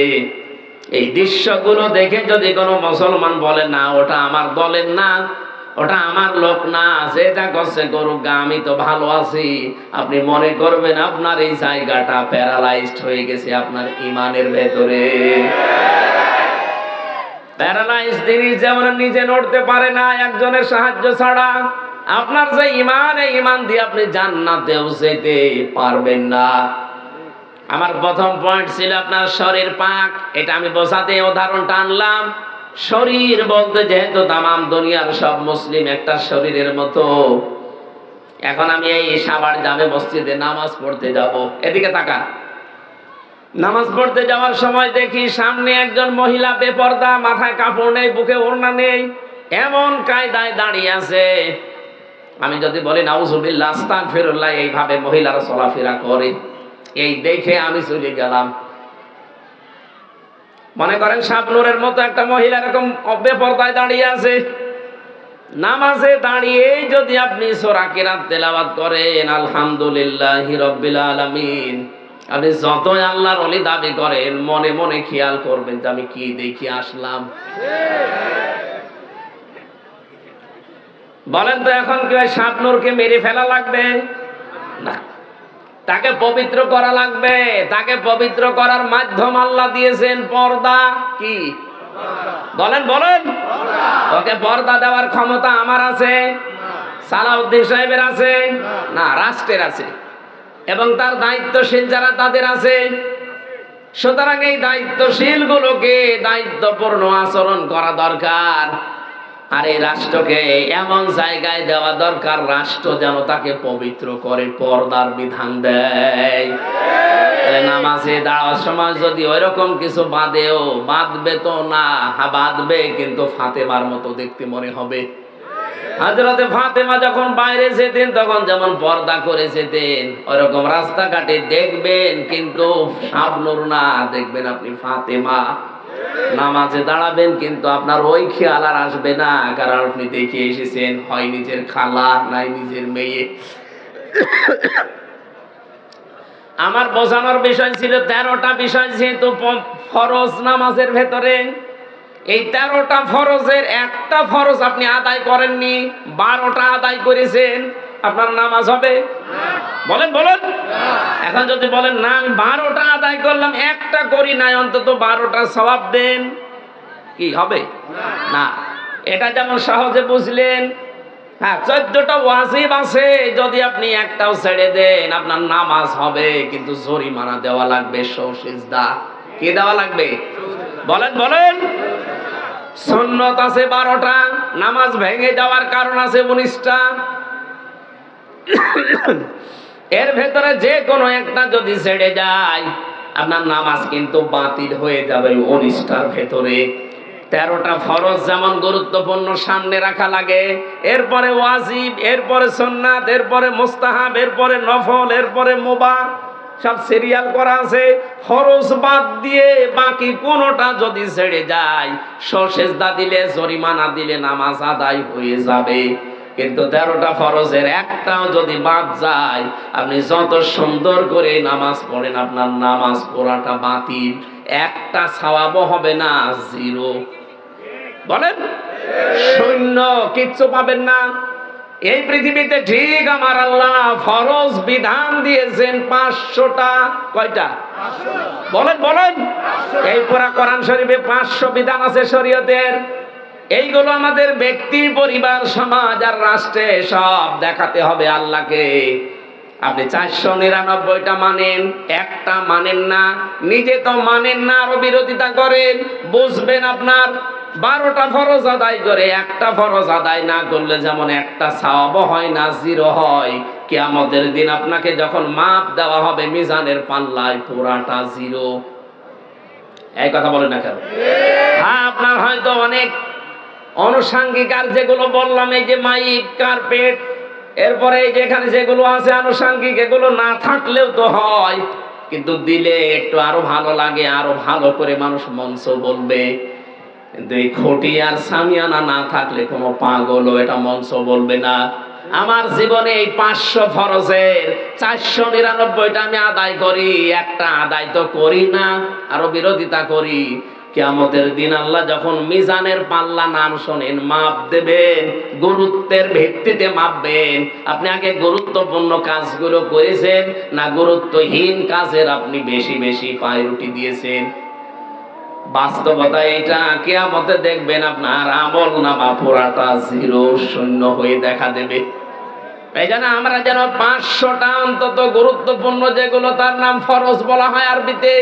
এই দৃশ্যগুলো দেখে যদি কোনো মুসলমান বলে না ওটা আমার দলের না, ওটা আমার লোক না, যেটা করছে করুক, আমি তো ভালো আছি, আপনি মনে করবেন আপনার এই জায়গাটা প্যারালাইজড হয়ে গেছে আপনার ইমানের ভেতরে। প্যারালাইজ জিনিস যেমন নিজে নড়তে পারে না একজনের সাহায্য ছাড়া, আপনার যে ইমান, এই ইমান দিয়ে আপনি জান্নাতেও যেতে পারবেন না। আমার প্রথম পয়েন্ট ছিল আপনার শরীর পাক, এটা আমি বোঝাতে উদাহরণটা আনলাম। শরীর বলতে যেহেতু তামাম দুনিয়ার সব মুসলিম একটা শরীরের মতো। এখন আমি এই সাভার জামে মসজিদে নামাজ পড়তে যাব, এদিকে তাকা। নামাজ পড়তে যাওয়ার সময় দেখি সামনে একজন মহিলা বেপরদা, মাথায় কাপড় নেই, বুকে ওড়না নেই, এমন কায়দায় দাঁড়িয়ে আছে। আমি যদি বলি নাউজুবিল্লাহ, আস্তাগফিরুল্লাহ, এইভাবে মহিলারা চলাফেরা করে, এই দেখে আমি চলে গেলাম। মনে করেন শাবনূরের মতো একটা মহিলা এরকম বেপরদায় দাঁড়িয়ে আছে, নামাজে দাঁড়িয়ে যদি আপনি সূরা কিরাত তেলাওয়াত করেন, আলহামদুলিল্লাহি রাব্বিল আলামিন, আপনি যতই আল্লাহর ওলি দাবি করেন, মনে মনে খেয়াল করবেন যে আমি কি দেখি আসলাম। বলেন তো এখন কি ওই শাবনূরকে মেরে ফেলা লাগবে? না, তাকে পবিত্র করা লাগবে। তাকে পবিত্র করার মাধ্যম আল্লাহ দিয়েছেন পর্দা। কি বলেন বলেন? ওকে পর্দা দেওয়ার ক্ষমতা আমার আছে, সালাউদ্দিন সাহেবের আছে না, রাষ্ট্রের আছে, এবং তার দায়িত্বশীল যারা তাদের আছে। সুতরাং এই দায়িত্বশীল গুলোকে দায়িত্বপূর্ণ আচরণ করা দরকার, আর এই রাষ্ট্রকে এমন জায়গায় দেওয়া দরকার, রাষ্ট্র যেন তাকে পবিত্র করে, পর্দার বিধান দেয়। নামাজে দাঁড়ানোর সময় যদি ওইরকম কিছু বাঁধেও, বাঁধবে তো না, বাঁধবে কিন্তু ফাতেমার মতো দেখতে মনে হবে। হযরতে ফাতেমা যখন বাইরে যেতেন তখন যেমন পর্দা করে যেতেন, ওইরকম রাস্তাঘাটে দেখবেন কিন্তু শাবনূর না, দেখবেন আপনি ফাতেমা। নামাজে দাঁড়াবেন কিন্তু আপনার ওই খেয়াল আর আসবে না, কারণ আপনি দেখে এসেছেন হয় নিজের খালা নাই নিজের মেয়ে। আমার বোঝানোর বিষয় ছিল 13টা বিষয়, যেহেতু ফরজ নামাজের ভেতরে, এই 13টা ফরজের একটা ফরজ আপনি আদায় করেননি, 12টা আদায় করেছেন, আপনার নামাজ হবে? বলেন বলেন। এখন যদি বলেন না আমি 12টা আদায় করলাম, একটা করি নাই, অন্তত 12টা সওয়াব দেন, কি হবে? না। এটা যেমন সহজে বুঝলেন। হ্যাঁ, 14টা ওয়াজিব আছে, যদি আপনি একটাও ছেড়ে দেন আপনার নামাজ হবে, কিন্তু জরিমানা দেওয়া লাগবে, সিজদা। কি দেওয়া লাগবে? বলেন বলেন। সুন্নত আছে 12টা, নামাজ ভেঙে যাওয়ার কারণ আছে 19টা। এর ভেতরে যে কোনো একটা যদি ছেড়ে যায় আপনার নামাজ কিন্তু বাতিল হয়ে যাবে 19টার ভেতরে। 13টা ফরজ যেমন গুরুত্বপূর্ণ সামনে রাখা লাগে, এরপরে ওয়াজিব, এরপরে সুন্নাত, এরপরে মুস্তাহাব, এরপরে নফল, এরপরে মুবাহ, সব সিরিয়াল করা আছে। ফরজ বাদ দিয়ে বাকি কোনোটা যদি ছেড়ে যায়, সিজদা দিলে, জরিমানা দিলে নামাজ আদায় হয়ে যাবে। কিন্তু 13টা ফরজের একটাও যদি বাদ যায়, আপনি যত সুন্দর করে নামাজ পড়েন আপনার নামাজ পড়াটা বাতিল, একটা সওয়াবও হবে না, জিরো। বলেন শূন্য, কিচ্ছু পাবেন না। এই পৃথিবীতে ঠিক আমার আল্লাহ ফরজ বিধান দিয়েছেন 500টা। কয়টা? বলেন বলেন। এই পুরা কোরআন শরীফে 500 বিধান আছে শরীয়তের। এইগুলো আমাদের ব্যক্তি, পরিবার, সমাজ আর রাষ্ট্রে সব দেখাতে হবে আল্লাহকে। আপনি 499টা মানেন, একটা মানেন না, নিজে তো মানেন না, আরো বিরোধিতা করেন। বুঝবেন আপনার 12টা ফরজ আদায় করে একটা ফরজ আদায় না করলে যেমন একটা সওয়াব হয় না, জিরো হয়। কিয়ামতের দিন আপনাকে যখন মাপ দেওয়া হবে মিজানের পাল্লায় পুরাটা জিরো। এই কথা বলেন না কেন? হ্যাঁ, আপনার হয়তো অনেক আনুষঙ্গিক আর যেগুলো বললাম, এই যে মাইক, কার্পেট, এরপরে এই যে এখানে যেগুলো আছে আনুষঙ্গিক, এগুলো না থাকলেও তো হয়, কিন্তু দিলে একটু আরো ভালো লাগে, আরো ভালো করে মানুষ মঞ্চ বলবে। কিন্তু এই খুঁটি আর সামিয়ানা না থাকলে কোনো পাগলও এটা মঞ্চ বলবে না। আমার জীবনে এই 500 ফরজের 499টা আমি আদায় করি, একটা আদায় তো করি না, আরো বিরোধিতা করি। কিয়ামতের দিন আল্লাহ যখন মিজানের পাল্লা নাম শোনেন, মাপ দেবেন, গুরুত্বের ভিত্তিতে মাপবেন। আপনি আগে গুরুত্বপূর্ণ কাজগুলো করেছেন না গুরুত্বহীন কাজের আপনি বেশি বেশি প্রায়োরিটি দিয়েছেন? বাস্তবতা এটা, কিয়ামতে দেখবেন আপনার আমল নামা পুরাটা জিরো, শূন্য হয়ে দেখা দেবে। এই জন্য আমরা যেন 500টা অন্তত গুরুত্বপূর্ণ যেগুলো তার নাম ফরজ বলা হয় আরবিতে,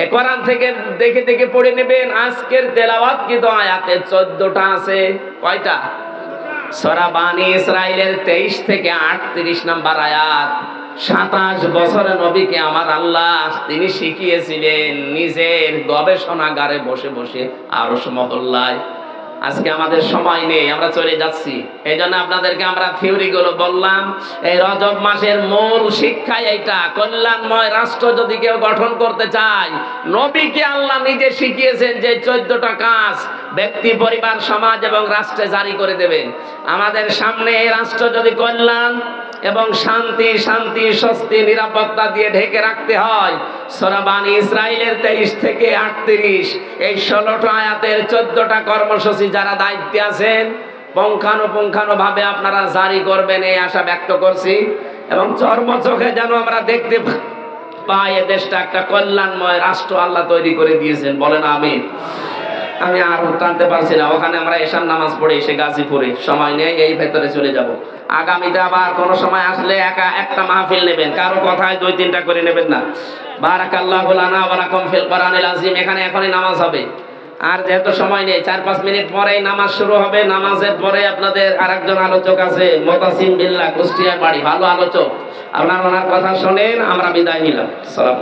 এই কোরআন থেকে দেখে দেখে পড়ে নেবেন। আজকের তেলাওয়াত কিন্তু আয়াতে 14টা আছে। কয়টা? সূরা বানী ইসরাইলের 23 থেকে 38 নম্বর আয়াত। 27 বছরের নবীকে আমার আল্লাহ তিনি শিখিয়েছিলেন নিজের গবেষণাগারে বসে বসে আরশ মহল্লায়। আজকে আমাদের সময় নেই, আমরা চলে যাচ্ছি। এই জন্য আপনাদেরকে আমরা থিওরি গুলো বললাম। এই রজব মাসের মূল শিক্ষা এইটা, কল্যাণময় রাষ্ট্র যদি কেউ গঠন করতে চায়, নবীকে আল্লাহ নিজে শিখিয়েছেন যে 14টা কাজ ব্যক্তি, পরিবার, সমাজ এবং রাষ্ট্রে জারি করে দেবেন। আমাদের সামনে এই রাষ্ট্র যদি কল্যাণ এবং শান্তি, স্বস্তি, নিরাপত্তা দিয়ে ঢেকে রাখতে হয়, সূরা বানী ইসরাইলের 23 থেকে 38 এই 16টা আয়াতের 14টা কর্মসূচি যারা দায়িত্বে আছেন পুঙ্খানুপুঙ্খানুভাবে আপনারা জারি করবেন এই আশা ব্যক্ত করছি। এবং চর্মচোখে যেন আমরা দেখতে পাই এ দেশটা একটা কল্যাণময় রাষ্ট্র আল্লাহ তৈরি করে দিয়েছেন। বলেন আমিন। আমি আর টানতে পারছি না, ওখানে আমরা এশার নামাজ পড়ে এসে গাজীপুরে, সময় নেই, এই ভেতরে চলে যাব। আগামীতে আবার কোনো সময় আসলে একটা মাহফিল নেবেন, কারো কথায় 2-3টা করে নেবেন না। বারাকাল্লাহু লানা ওয়া লাকুম ফিল কোরআনিল আযীম। এখানে এখনই নামাজ হবে, আর যেহেতু সময় নেই, 4-5 মিনিট পরেই নামাজ শুরু হবে। নামাজের পরে আপনাদের আরেকজন আলোচক আছে, মুতাসিম বিল্লাহ, কুষ্টিয়ার বাড়ি, ভালো আলোচক। আপনারা ওনার কথা শোনেন, আমরা বিদায় নিলাম। সালাম।